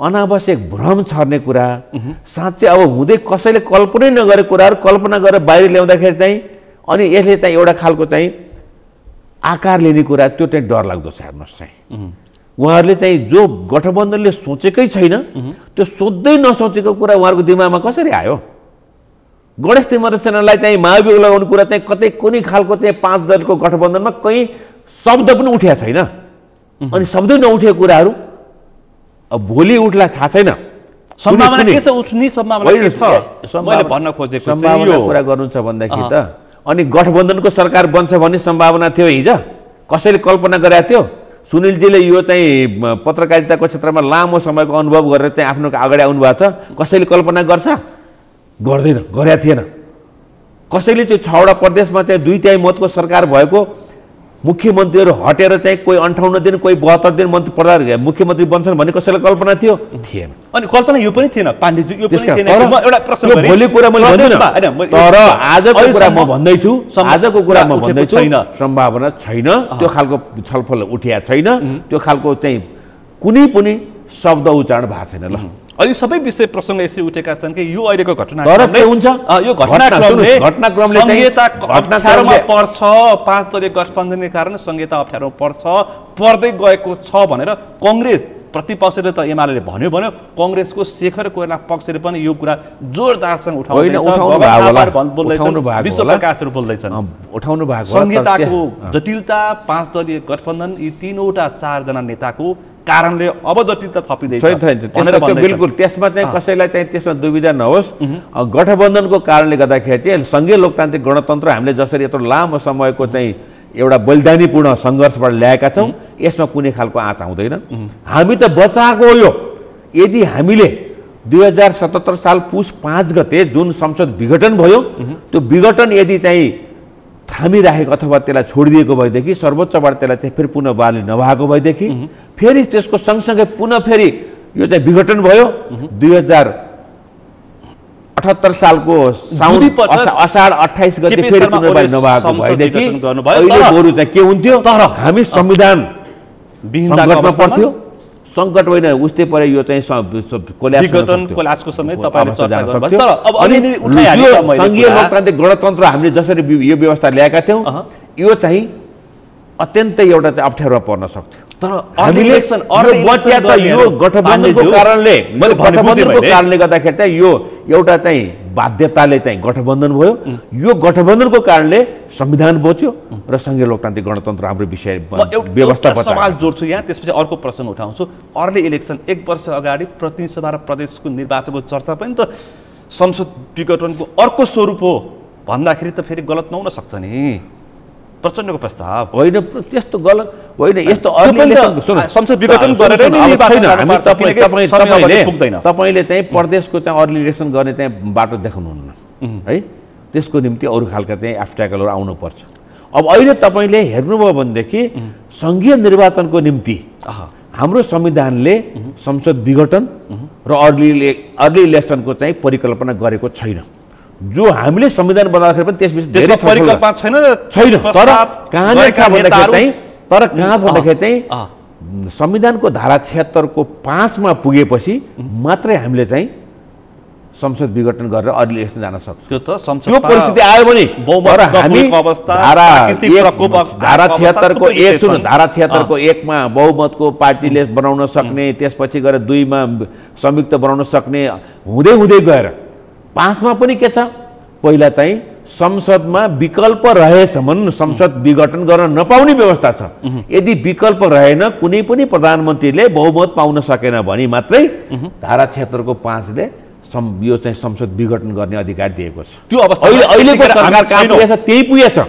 अनावश्यक भ्रम छर्ने कुरा, साँच्चै अब हुँदै कसैले कल्पनै नगरेको कुराहरू कल्पना गरेर बाहिर ल्याउँदाखेरि चाहिँ अनि यसले चाहिँ एउटा खालको चाहिँ आकार लिने कुरा, त्यो चाहिँ डरलाग्दो छ। हेर्नुहोस् चाहिँ उहाँहरूले चाहिँ जो गठबन्धनले सोचेकै छैन त्यो सोच्दै नसोचेको कुरा उहाँहरूको दिमागमा कसरी आयो? गणेश तिमल सेनालाई चाहिँ महाभियोग लगाउने कुरा चाहिँ कतै कुनै खालको चाहिँ 5 दलको गठबन्धनमा कहीँ शब्द पनि उठेको छैन। अनि शब्दै नउठेको कुराहरू अब भोलि उठ्ला थाहा छैन। सम्भावना के छ? उठ्ने सम्भावना के छ? मैले भन्न खोजेको सम्भावना कुरा गर्नु छ भन्दाखेरि त अनि गठबन्धनको सरकार बन्छ भन्ने सम्भावना थियो हिजो, कसैले कल्पना गरेको थियो? सुनिलजीले यो चाहिँ पत्रकारिताको क्षेत्रमा लामो समयको अनुभव गरेर चाहिँ आफ्नो अगाडि आउनु भएको छ। कसैले कल्पना गर्छ? गर्दैन, गरेका थिएन। कसैले त्यो 6वटा प्रदेशमा चाहिँ 2/3 मतको सरकार भएको मुख्यमन्त्रीहरू हटेर चाहिँ कोही 58 दिन कोही 72 दिन मन्त्री प्रधान मुख्यमन्त्री बन्छन् भन्ने कसैलाई कल्पना थियो? थिएन। अनि कल्पना यो पनि थिएन पाण्डेजी, यो पनि थिएन। एउटा प्रश्न गरे, भोलि कुरा मैले भन्दिनँ, तर आजको कुरा म भन्दैछु, आजको कुरा म भन्दैछु सम्भावना छैन। त्यो खालको छलफल उठिया छैन, त्यो खालको चाहिँ कुनै पनि शब्द उच्चारण भएको छैन। ल अहिले सबै विषय प्रसङ्ग यसरी उठेका छन् कि यो अहिलेको घटनाक्रमले हुन्छ, यो घटनाक्रमले संहिता अप्ठ्यारोमा पर्छ। 5 दलीय गठबन्धनका कारण संहिता अप्ठ्यारोमा पर्छ, पर्दै गएको छ भनेर कङ्ग्रेस प्रतिपक्षले त एमाले भन्यो, कङ्ग्रेसको शेखर कोइराला पक्षले पनि यो कुरा जोरदारसँग विश्वप्रकाशहरू बोल्दैछन्। उठाउनु भएको संहिताको जटिलता, 5 दलीय गठबन्धन, यी 3वटा 4जना नेताको कारणले अब जटिलता थपिँदैछ। बिल्कुल, त्यसमा चाहिँ कसैलाई चाहिँ त्यसमा दुविधा नहोस्। गठबन्धनको कारणले गर्दाखेरि चाहिँ सङ्घीय लोकतान्त्रिक गणतन्त्र हामीले जसरी यत्रो लामो समयको चाहिँ एउटा बलिदानीपूर्ण सङ्घर्षबाट ल्याएका छौँ, यसमा कुनै खालको आँच आउँदैन। हामी त बचाएको हो यो। यदि हामीले 2077 साल पुस 5 गते जुन संसद विघटन भयो, त्यो विघटन यदि चाहिँ थामिराखेको अथवा त्यसलाई छोडिदिएको भएदेखि, सर्वोच्चबाट त्यसलाई चाहिँ फेरि पुनः बहाली नभएको भएदेखि, फेरि त्यसको सँगसँगै पुनः फेरि यो चाहिँ विघटन भयो। 2078 सालको असाढ 28 गते फेरि पुनः बहाली नभएको भएदेखि अहिले बरु चाहिँ के हुन्थ्यो? तर हामी संविधान सङ्कटमा पर्थ्यो। सङ्कट होइन, उस्तै परे यो चाहिँ कोल्याप्सको समय तपाईले चर्चा गर्नुभयो। तर अब सङ्घीय लोकतान्त्रिक गणतन्त्र हामीले जसरी यो व्यवस्था ल्याएका थियौँ, यो चाहिँ अत्यन्तै एउटा चाहिँ अप्ठ्यारोमा पर्न सक्थ्यो। तर यो गठबन्धनको कारणले गर्दाखेरि चाहिँ यो एउटा चाहिँ बाध्यताले चाहिँ गठबन्धन भयो। यो गठबन्धनको कारणले संविधान बच्यो र सङ्घीय लोकतान्त्रिक गणतन्त्र हाम्रो विषय व्यवस्था सवाल जोड्छु यहाँ, त्यसपछि अर्को प्रश्न उठाउँछु। अर्ली इलेक्सन 1 वर्ष अगाडि प्रतिनिधि सभा र प्रदेशको निर्वाचनको चर्चा पनि त संसद विघटनको अर्को स्वरूप हो भन्दाखेरि त फेरि गलत नहुन सक्छ नि? प्रचण्डको प्रस्ताव होइन, त्यस्तो गलत होइन। यस्तो संसद विघटन गरेर तपाईँले चाहिँ प्रदेशको चाहिँ अर्ली इलेक्सन गर्ने चाहिँ बाटो देखाउनुहुन्न है, त्यसको निम्ति अरू खालका चाहिँ एब्स्ट्याकलहरू आउनुपर्छ। अब अहिले तपाईँले हेर्नुभयो भनेदेखि सङ्घीय निर्वाचनको निम्ति हाम्रो संविधानले संसद विघटन र अर्ली इलेक्सनको चाहिँ परिकल्पना गरेको छैन। जो हामीले संविधान बनाउँदाखेरि पनि त्यसपछि धेरै परिकल्पना छैन। तर कहाँनिर छ भन्दाखेरि चाहिँ संविधानको धारा 76 को 5 मा पुगेपछि मात्रै हामीले चाहिँ संसद विघटन गरेर अर्ली इलेक्सन जान सक्छौँ। त्यो परिस्थिति आयो भने धारा 76 को 1 धारा 76 को 1 मा बहुमतको पार्टीले बनाउन सक्ने, त्यसपछि गएर 2 मा संयुक्त बनाउन सक्ने हुँदै हुँदै गएर 5 मा पनि के छ? पहिला चाहिँ संसदमा विकल्प रहेसम्म संसद विघटन गर्न नपाउने व्यवस्था छ। यदि विकल्प रहेन, कुनै पनि प्रधानमन्त्रीले बहुमत पाउन सकेन भने मात्रै धारा 76 को 5 ले यो चाहिँ संसद विघटन गर्ने अधिकार दिएको छ। त्यो अवस्था अहिलेको सरकार कहाँ पुगेछ? त्यही पुगेछ,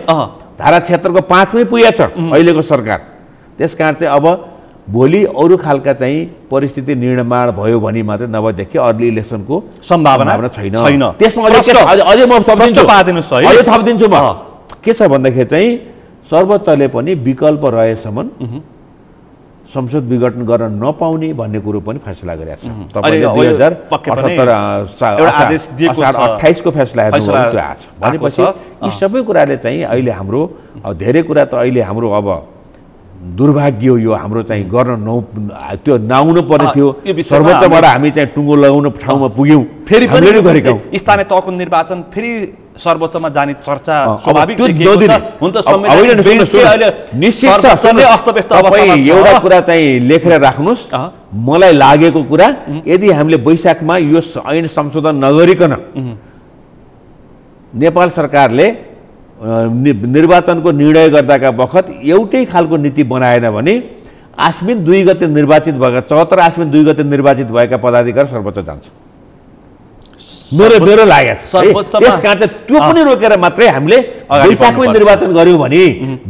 धारा 76 को 5 मै पुगेछ अहिलेको सरकार। त्यस कारण चाहिँ अब भोलि अरू खालका चाहिँ परिस्थिति निर्माण भयो भने मात्रै नभएदेखि अर्ली इलेक्सनको सम्भावना छैन। त्यसमा अझै म थपिदिन्छु म के छ भन्दाखेरि चाहिँ सर्वोच्चले पनि विकल्प रहेसम्म संसद विघटन गर्न नपाउने भन्ने कुरो पनि फैसला गरेको छ। तपाईँले 2028 को फैसला हेर्नुभयो त्यो आछ भनेपछि यी सबै कुराले चाहिँ अहिले हाम्रो धेरै कुरा त अहिले हाम्रो अब दुर्भाग्य हो यो हाम्रो चाहिँ गर्न त्यो नआउनु पर्ने थियो। सर्वोच्चबाट हामी चाहिँ टुङ्गो लगाउन ठाउँमा पुग्यौँ फेरि स्थानीय तहको निर्वाचन फेरि सर्वोच्चमा जाने चर्चा स्वाभाविक एउटा कुरा चाहिँ लेखेर राख्नुहोस्। मलाई लागेको कुरा यदि हामीले वैशाखमा यो ऐन संशोधन नगरिकन नेपाल सरकारले निर्वाचनको निर्णय गर्दाका बखत एउटै खालको नीति बनाएन भने आश्विन 2 गते निर्वाचित भएका 74 आश्विन 2 गते निर्वाचित भएका पदाधिकारी सर्वोच्च जान्छ मेरो लागेको छ। त्यस कारण त्यो पनि रोकेर मात्रै हामीले वैशाखमै निर्वाचन गर्यौँ भने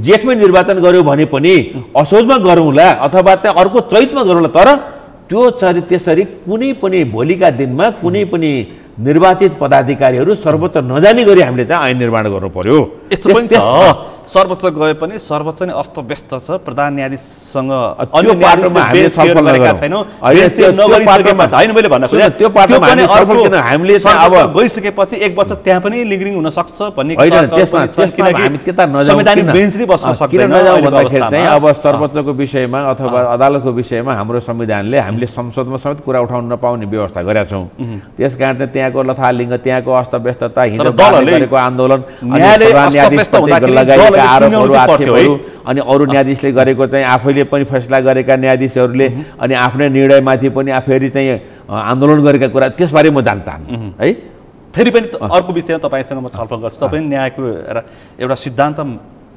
जेठमै निर्वाचन गर्यौँ भने पनि असोजमा गरौँला अथवा चाहिँ अर्को चैतमा गरौँला। तर त्यो त्यसरी कुनै पनि भोलिका दिनमा कुनै पनि निर्वाचित पदाधिकारीहरू सर्वोच्च नजाने गरी हामीले चाहिँ ऐन निर्माण गर्नु पर्यो। यस्तो पनि छ सर्वोच्च गए पनि सर्वोच्च नै अस्तव्यस्त छ। प्रधान न्यायाधीशसँग गइसकेपछि 1 वर्ष त्यहाँ पनि लिङ्गरिङ हुन सक्छ भन्ने अब सर्वोच्चको विषयमा अथवा अदालतको विषयमा हाम्रो संविधानले हामीले संसदमा समेत कुरा उठाउन नपाउने व्यवस्था गरेका छौँ। त्यस कारण त्यहाँको लथालिङ्ग त्यहाँको अस्तव्यस्तता हिजो आन्दोलन आरोपहरू आक्षेपहरू अनि अरू न्यायाधीशले गरेको चाहिँ आफैले पनि फैसला गरेका न्यायाधीशहरूले अनि आफ्नै निर्णयमाथि पनि फेरि चाहिँ आन्दोलन गरेका कुरा त्यसबारे म जान्न चाहन्छु है। फेरि पनि अर्को विषयमा तपाईँसँग म छलफल गर्छु। तपाईँ न्यायको एउटा सिद्धान्त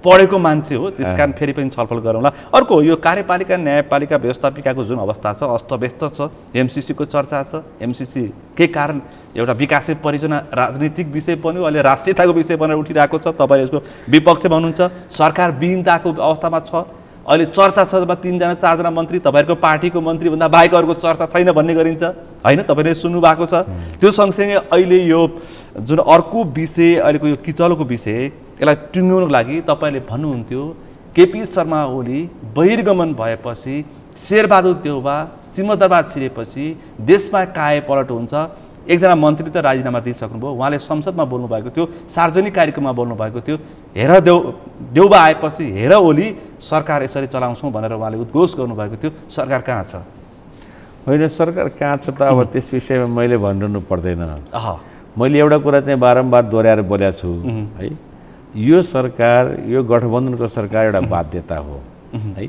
पढेको मान्छे हो त्यसकारण फेरि पनि छलफल गरौँला। अर्को यो कार्यपालिका न्यायपालिका व्यवस्थापिकाको जुन अवस्था छ अस्तव्यस्त छ। एमसिसीको चर्चा छ। एमसिसी के कारण एउटा विकासे परियोजना राजनीतिक विषय पनि अहिले राष्ट्रियताको विषय बनेर उठिरहेको छ। तपाईँले यसको विपक्षमा हुनुहुन्छ। सरकार विहीनताको अवस्थामा छ। अहिले चर्चा छ जब 3 जना 4 जना मन्त्री तपाईँहरूको पार्टीको मन्त्रीभन्दा बाहेक अरूको चर्चा छैन भन्ने गरिन्छ होइन। तपाईँले सुन्नु भएको छ। त्यो सँगसँगै अहिले यो जुन अर्को विषय अहिलेको यो किचलोको विषय यसलाई टुङ्ग्याउनुको लागि तपाईँले भन्नुहुन्थ्यो केपी शर्मा ओली बहिर्गमन भएपछि शेरबहादुर देउवा सिंहदरबार छिरेपछि देशमा कायापलट हुन्छ। एकजना मन्त्री त राजीनामा दिइसक्नुभयो। उहाँले संसदमा बोल्नुभएको थियो सार्वजनिक कार्यक्रममा बोल्नुभएको थियो हेर देउबा आएपछि हेर ओली सरकार यसरी चलाउँछौँ भनेर उहाँले उद्घोष गर्नुभएको थियो। सरकार कहाँ छ? होइन सरकार कहाँ छ त अब त्यस विषयमा मैले भनिरहनु पर्दैन। मैले एउटा कुरा चाहिँ बारम्बार दोहोऱ्याएर बोलेको छु है। यो सरकार यो गठबन्धनको सरकार एउटा बाध्यता हो है।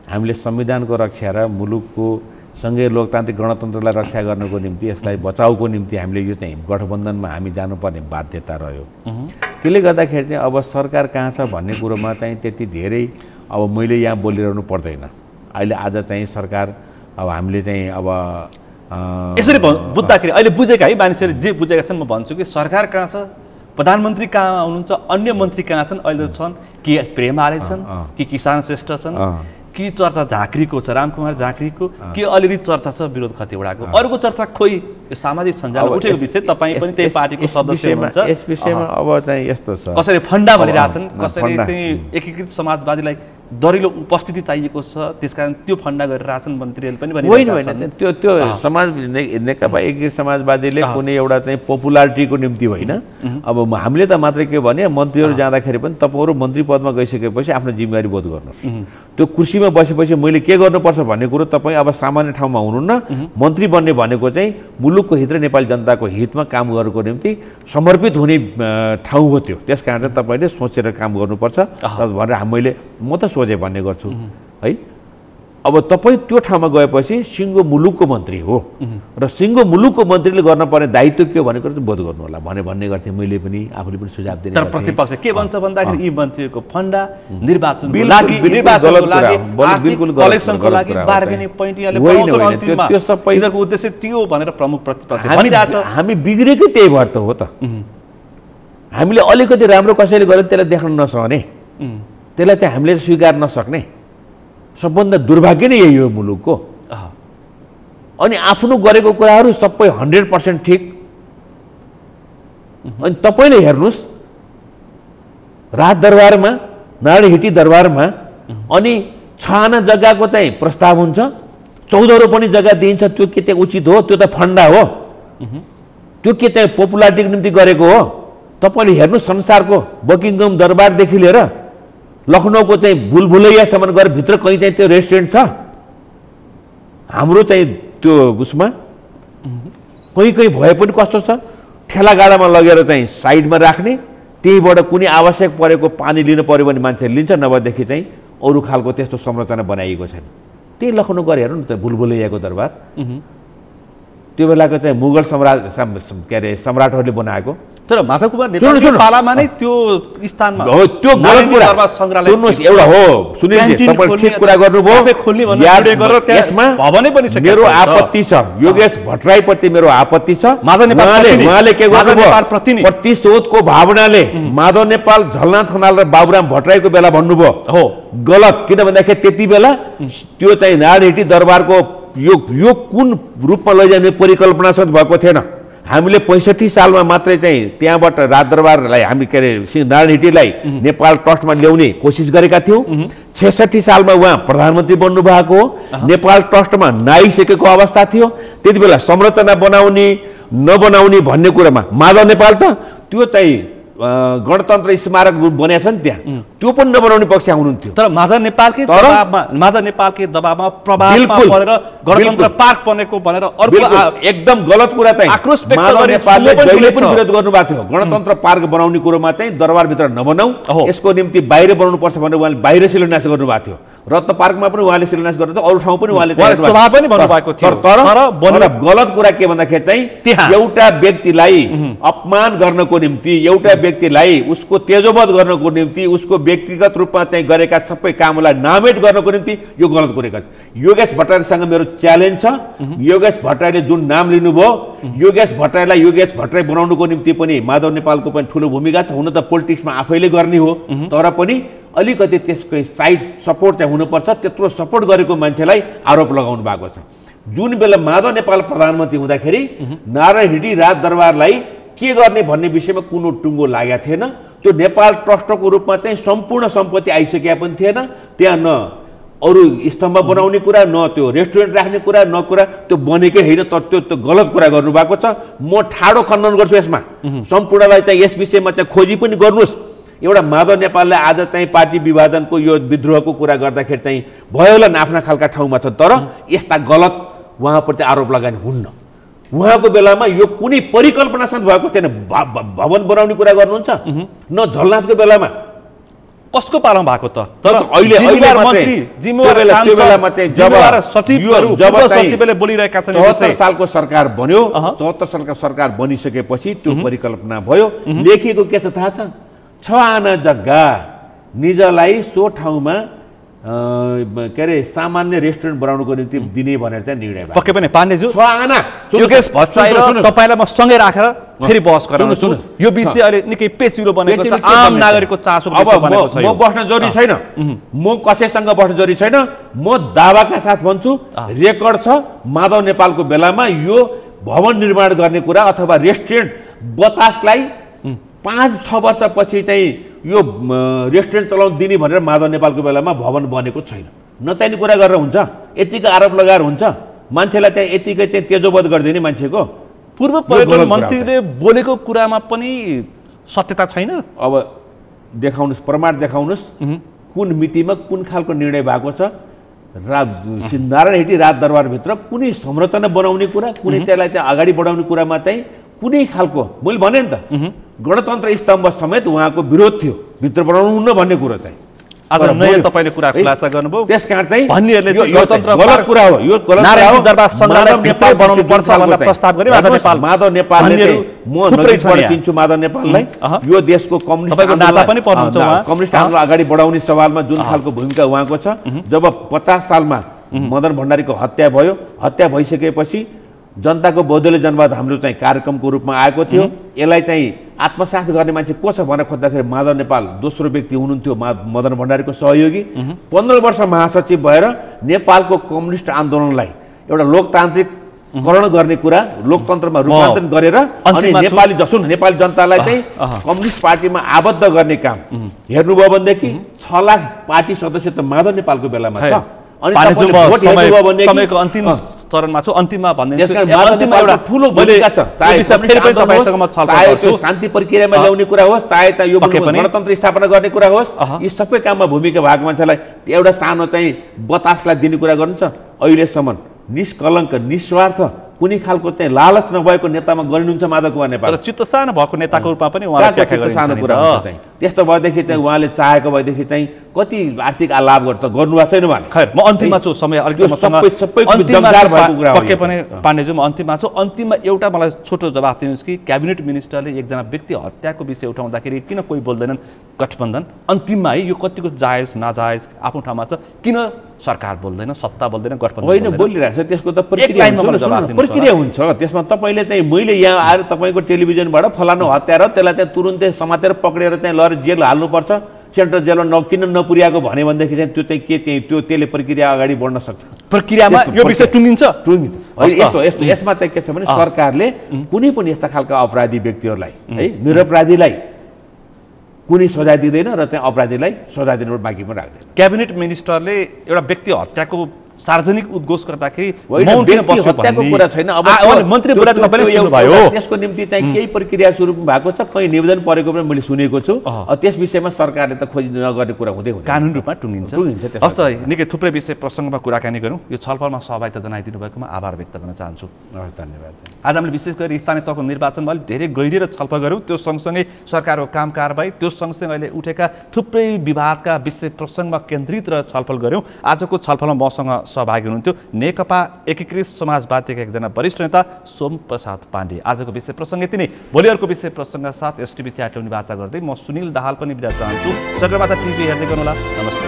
हामीले संविधानको रक्षा र मुलुकको सँगै लोकतान्त्रिक गणतन्त्रलाई रक्षा गर्नको निम्ति यसलाई बचाउको निम्ति हामीले यो चाहिँ गठबन्धनमा हामी जानुपर्ने बाध्यता रह्यो। त्यसले गर्दाखेरि चाहिँ अब सरकार कहाँ छ भन्ने कुरोमा चाहिँ त्यति धेरै अब मैले यहाँ बोलिरहनु पर्दैन। अहिले आज चाहिँ सरकार अब हामीले चाहिँ अब यसरी बुझ्दाखेरि अहिले बुझेका है मानिसहरूले जे बुझेका छन् म भन्छु कि सरकार कहाँ छ प्रधानमन्त्री कहाँ हुनुहुन्छ अन्य मन्त्री कहाँ छन् अहिले छन् कि प्रेम आले छन् कि किसान श्रेष्ठ छन् कि चर्चा झाँक्रीको छ रामकुमार झाँक्रीको कि अलिअलि चर्चा छ विरोध खतिवडाको अरूको चर्चा खोइ यो सामाजिक सञ्जालमा उठेको विषय तपाईँ पनि त्यही पार्टीको सदस्य हुनुहुन्छ। यस विषयमा अब चाहिँ यस्तो छ कसैले फन्डा भनिरहेछन् कसैले चाहिँ एकीकृत समाजवादीलाई दरिलो उपस्थिति चाहिएको छ त्यसकारण त्यो फन्डा गरिरहेछन् मन्त्रीहरूले पनि होइन त्यो समाज नेकपा एकीकृत समाजवादीले कुनै एउटा चाहिँ पपुलारिटीको निम्ति होइन। अब हामीले त मात्रै के भने मन्त्रीहरू जाँदाखेरि पनि तपाईँहरू मन्त्री पदमा गइसकेपछि आफ्नो जिम्मेवारी बोध गर्नुहोस्। त्यो कुर्सीमा बसेपछि मैले के गर्नुपर्छ भन्ने कुरो तपाईँ अब सामान्य ठाउँमा हुनुहुन्न। मन्त्री बन्ने भनेको चाहिँ मुलुकको हित र नेपाली जनताको हितमा काम गर्नको निम्ति समर्पित हुने ठाउँ हो त्यो। त्यस कारण चाहिँ तपाईँले सोचेर काम गर्नुपर्छ भनेर मैले म त सोचे भन्ने गर्छु है। अब तपाईँ त्यो ठाउँमा गएपछि सिङ्गो मुलुकको मन्त्री हो र सिङ्गो मुलुकको मन्त्रीले गर्नुपर्ने दायित्व के हो भनेको चाहिँ बोध गर्नु होला भन्ने गर्थेँ मैले पनि आफूले पनि सुझाव दिने। तर प्रतिपक्ष के भन्छ भन्दाखेरि यी मन्त्रीहरूको फन्डा निर्वाचनको लागि बार्गेनिङ पोइन्ट त्यो सबै यिनीहरूको उद्देश्य त्यो भनेर प्रमुख प्रतिपक्ष भनिरहेछ। हामी बिग्रेकै त्यही भएर त हो त। हामीले अलिकति राम्रो कसैले गर्यो त्यसलाई देख्न नसक्ने त्यसलाई चाहिँ हामीले स्वीकार नसक्ने सबभन्दा दुर्भाग्य नै यही हो मुलुकको। अनि आफ्नो गरेको कुराहरू सबै 100% ठिक। अनि तपाईँले हेर्नुहोस् राजदरबारमा नारायणहिटी दरबारमा अनि 6 आना जग्गाको चाहिँ प्रस्ताव हुन्छ, 14 रोपनी जग्गा दिइन्छ। त्यो के चाहिँ उचित हो? त्यो त फन्डा हो। त्यो के चाहिँ पपुलारिटीको निम्ति गरेको हो? तपाईँले हेर्नुहोस् संसारको बकिङम दरबारदेखि लिएर लखनऊको चाहिँ भुलभुलैयासम्म गएर भित्र कहीँ चाहिँ त्यो रेस्टुरेन्ट छ? हाम्रो चाहिँ त्यो उसमा कहीँ कहीँ भए पनि कस्तो छ, ठेलागाडामा लगेर चाहिँ साइडमा राख्ने, त्यहीबाट कुनै आवश्यक परेको पानी लिनु पर्यो भने मान्छे लिन्छ, नभएदेखि चाहिँ अरू खालको त्यस्तो संरचना बनाइएको छैन। त्यही लखनऊ गएर हेर्नु न त भुलभुलैयाको दरबार, त्यो बेलाको चाहिँ मुगल सम्राटहरूले बनाएको। तर माधव कुमार नेपालको पालामा नै त्यो स्थानमा हो, त्यो गलत कुरा। सुन्नुहोस् एउटा हो, सुनिल तपाईले ठीक कुरा गर्नुभयो। यसमा मेरो आपत्ति छ, योगेश भट्टराईप्रति मेरो आपत्ति छ। उहाँले के गर्नुभयो, प्रतिशोधको भावनाले माधव नेपाल, झलनाथ खनाल र बाबुराम भट्टराईको बेला भन्नुभयो हो गलत। किन भन्दाखेरि त्यति बेला त्यो चाहिँ नारायणहिटी दरबारको यो कुन रूपमा लैजाने परिकल्पनासहित भएको थिएन। हामीले 65 सालमा मात्रै चाहिँ त्यहाँबाट राजदरबारलाई हामी के अरे नारायणहिटीलाई नेपाल ट्रस्टमा ल्याउने कोसिस गरेका थियौँ। 66 सालमा उहाँ प्रधानमन्त्री बन्नु भएको हो। नेपाल ट्रस्टमा नआइसकेको अवस्था थियो। त्यति बेला संरचना बनाउने नबनाउने भन्ने कुरामा माधव नेपाल त त्यो चाहिँ गणतन्त्र स्मारक बनेको छ नि त्यहाँ, त्यो पनि नबनाउने पक्ष हुनुहुन्थ्यो। तर माधव नेपालकै दबावमा प्रभावमा परेर गणतन्त्र पार्क बनेको भनेर अर्को एकदम गलत कुरा चाहिँ माधव नेपालले जहिले पनि विरोध गर्नुभएको थियो। गणतन्त्र पार्क बनाउने कुरोमा चाहिँ दरबारभित्र नबनाऊ, यसको निम्ति बाहिर बनाउनु पर्छ भनेर उहाँले बाहिर शिलान्यास गर्नुभएको थियो। रत्न पार्कमा पनि उहाँले शिलान्यास गर्नु, अरू ठाउँ पनि उहाँले भन्नुभएको थियो। तर गलत कुरा के भन्दाखेरि चाहिँ एउटा व्यक्तिलाई अपमान गर्नको निम्ति, एउटा व्यक्तिलाई उसको तेजोवध गर्नको निम्ति, उसको व्यक्तिगत रूपमा चाहिँ गरेका सबै कामलाई नामेट गर्नको निम्ति यो गलत गरेका छ। योगेश भट्टराईसँग मेरो च्यालेन्ज छ। योगेश भट्टराईले जुन नाम लिनुभयो, योगेश भट्टराईलाई योगेश भट्टराई बनाउनुको निम्ति पनि माधव नेपालको पनि ठुलो भूमिका छ। हुन त पोलिटिक्समा आफैले गर्ने हो, तर पनि अलिकति त्यसको साइड सपोर्ट चाहिँ हुनुपर्छ। त्यत्रो सपोर्ट गरेको मान्छेलाई आरोप लगाउनु भएको छ। जुन बेला माधव नेपाल प्रधानमन्त्री हुँदाखेरि नारायणहिटी राजदरबारलाई के गर्ने भन्ने विषयमा कुनै टुङ्गो लागेको थिएन। त्यो नेपाल ट्रस्टको रूपमा चाहिँ सम्पूर्ण सम्पत्ति आइसकेका पनि थिएन। त्यहाँ न अरू स्तम्भ बनाउने कुरा, न त्यो रेस्टुरेन्ट राख्ने कुरा, न कुरा त्यो बनेकै होइन। तर त्यो गलत कुरा गर्नुभएको छ। म ठाडो खण्डन गर्छु यसमा। सम्पूर्णलाई चाहिँ यस विषयमा चाहिँ खोजी पनि गर्नुहोस्। एउटा माधव नेपालले आज चाहिँ पार्टी विभाजनको यो विद्रोहको कुरा गर्दाखेरि चाहिँ भयो होला आफ्ना खालका ठाउँमा छ, तर यस्ता गलत उहाँप्रति आरोप लगाउने हुन्न। उहाँको बेलामा यो कुनै परिकल्पनासँग भएको थिएन। भवन बनाउने कुरा गर्नुहुन्छ न झलनाथको बेलामा। कसको पालामा भएको त? तर अहिले बोलिरहेका छन् 74 सालको सरकार बन्यो। 74 सालको सरकार बनिसकेपछि त्यो परिकल्पना भयो। लेखिएको के छ थाहा छ? 6 आना जग्गा निजलाई सो ठाउँमा के अरे सामान्य रेस्टुरेन्ट बनाउनुको निम्ति दिने भनेर चाहिँ निर्णय भयो। पक्कै पनि पाण्डेज्यू 6 आना योगेश भट्टराई र तपाईलाई म सँगै राखेर फेरि बहस गराउँछु। यो विषय अहिले निकै पेचिलो बनेको छ, आम नागरिकको चासो बनेको छ। म बस्न जरुरी छैन, म कसैसँग बस्न जरुरी छैन। म दावाका साथ भन्छु, रेकर्ड छ माधव नेपालको बेलामा यो भवन निर्माण गर्ने कुरा अथवा रेस्टुरेन्ट बतासलाई 5-6 वर्षपछि चाहिँ यो रेस्टुरेन्ट चलाउन दिने भनेर माधव नेपालको बेलामा भवन बनेको छैन। नचाहिने कुरा गरेर हुन्छ, यतिको आरोप लगाएर हुन्छ। मान्छेलाई चाहिँ यतिकै चाहिँ तेजोवध गरिदिने मान्छेको पूर्व पर्यटन मन्त्रीले बोलेको कुरामा पनि सत्यता छैन। अब देखाउनुहोस्, प्रमाण देखाउनुहोस् कुन मितिमा कुन खालको निर्णय भएको छ। नारायणहिटी राजदरबारभित्र कुनै संरचना बनाउने कुरा, कुनै त्यसलाई चाहिँ अगाडि बढाउने कुरामा चाहिँ कुनै खालको मैले भने नि त गणतन्त्र स्तम्भ समेत उहाँको विरोध थियो, भित्र बनाउनु न भन्ने कुरा चाहिँ। आज नयाँ तपाईले कुरा खुलासा गर्नुभयो। त्यसकारण चाहिँ भन्नेहरूले यो गलत कुरा हो। यो गलत नारायणहिटी दरबार संग्रहालय भित्र बनाउनु पर्छ भनेर प्रस्ताव गरे माधव नेपालले चाहिँ। म नजिकबाट चिन्छु माधव नेपाललाई। यो देशको कम्युनिस्ट नाता पनि पर्नुहुन्छ उहाँ। कम्युनिस्ट आन्दोलन अगाडि बढाउने सवालमा जुन खालको भूमिका उहाँको छ। जब 50 सालमा मदन भण्डारीको हत्या भयो, हत्या भइसकेपछि जनताको बौद्धले जनवाद हाम्रो चाहिँ कार्यक्रमको रूपमा आएको थियो। यसलाई चाहिँ आत्मसात गर्ने मान्छे को छ भनेर खोज्दाखेरि माधव नेपाल दोस्रो व्यक्ति हुनुहुन्थ्यो मदन भण्डारीको सहयोगी 15 वर्ष महासचिव भएर नेपालको कम्युनिस्ट आन्दोलनलाई एउटा लोकतान्त्रिककरण गर्ने कुरा लोकतन्त्रमा रूपान्तरित गरेर अनि नेपाली जनतालाई चाहिँ कम्युनिस्ट पार्टीमा आबद्ध गर्ने काम हेर्नुभयो भनेदेखि 6 लाख पार्टी सदस्य त माधव नेपालको बेलामा छ अनि तपाईले भोट हेर्नुभयो भने समयको अन्तिम चरणमा छु अन्तिममा भन्दै अन्तिममा एउटा ठूलो भूमिका छ चाहे त्यो शान्ति प्रक्रियामा ल्याउने कुरा होस् चाहे त यो गणतन्त्र स्थापना गर्ने कुरा होस् यी सबै काममा भूमिका भएको मान्छेलाई एउटा सानो चाहिँ बतासलाई दिने कुरा गर्नुहुन्छ अहिलेसम्म निष्कलङ्क निस्वार्थ कुनै खालको चाहिँ लालच नभएको नेतामा गरिनुहुन्छ माधव कुमार नेपाल तर चित्त सानो भएको नेताको रूपमा पनि उहाँले व्याख्या गरिन्छ सानो कुरा हुन्छ चाहिँ त्यस्तो भएदेखि चाहिँ उहाँले चाहेको भएदेखि चाहिँ कति आर्थिक लाभ गर्नुभएको छैन भने खैर म अन्तिममा छु समय अलिकति पक्कै पनि पाण्डेज्यू म अन्तिममा छु अन्तिममा एउटा मलाई छोटो जवाफ दिनुहोस् कि क्याबिनेट मिनिस्टरले एकजना व्यक्ति हत्याको विषय उठाउँदाखेरि किन कोही बोल्दैनन् गठबन्धन अन्तिममा है यो कतिको जायज नाजायज आफ्नो ठाउँमा छ किन सरकार बोल्दैन सत्ता बोल्दैन गठबन्धन होइन बोलिरहेछ त्यसको त प्रक्रिया हुन्छ त्यसमा तपाईँले चाहिँ मैले यहाँ आएर तपाईँको टेलिभिजनबाट फलानु हत्याएर त्यसलाई चाहिँ तुरुन्तै समातेर पक्रेर चाहिँ लगेर जेल हाल्नुपर्छ सेन्ट्रल जेलमा किन नपुर्याएको भन्यो भनेदेखि चाहिँ त्यो चाहिँ के चाहिँ त्यसले प्रक्रिया अगाडि बढ्न सक्छ प्रक्रियामा यो विषय टुङ्गिन्छ यस्तो यसमा चाहिँ के छ भने सरकारले कुनै पनि यस्ता खालका अपराधी व्यक्तिहरूलाई है निरपराधीलाई कुनै सजाय दिँदैन र चाहिँ अपराधीलाई सजाय दिनुबाट बाँकी पनि राख्दैन क्याबिनेट मिनिस्टरले एउटा व्यक्ति हत्याको सार्वजनिक उद्घोष गर्दाखेरि हत्याको कुरा छैन अब मन्त्री भयो त्यसको निम्ति चाहिँ केही प्रक्रिया सुरु भएको छ कहीँ निवेदन परेको पनि मैले सुनेको छु त्यस विषयमा सरकारले त खोजी नगर्ने कुरा हुँदै हुन्छ कानुन रूपमा टुङ्गिन्छ हस् त निकै थुप्रै विषय प्रसङ्गमा कुराकानी गरौँ यो छलफलमा सहभागिता जनाइदिनु भएकोमा आभार व्यक्त गर्न चाहन्छु धन्यवाद आज हामीले विशेष गरी स्थानीय तहको निर्वाचनमा अलिक धेरै गहिरिएर छलफल गऱ्यौँ त्यो सँगसँगै सरकारको काम कारबाही त्यो सँगसँगै अहिले उठेका थुप्रै विवादका विषय प्रसङ्गमा केन्द्रित र छलफल गऱ्यौँ आजको छलफलमा मसँग सहभागी हुनुहुन्थ्यो नेकपा एकीकृत समाजवादीका एकजना वरिष्ठ नेता सोम प्रसाद पाण्डे आजको विषय प्रसङ्ग यति नै भोलि अर्को विषय प्रसङ्गका साथ एसटिभी च्याट ल्याउने वाचा गर्दै म सुनिल दाहाल पनि बिदा चाहन्छु सगरमाथा टिभी हेर्दै गर्नुहोला नमस्कार।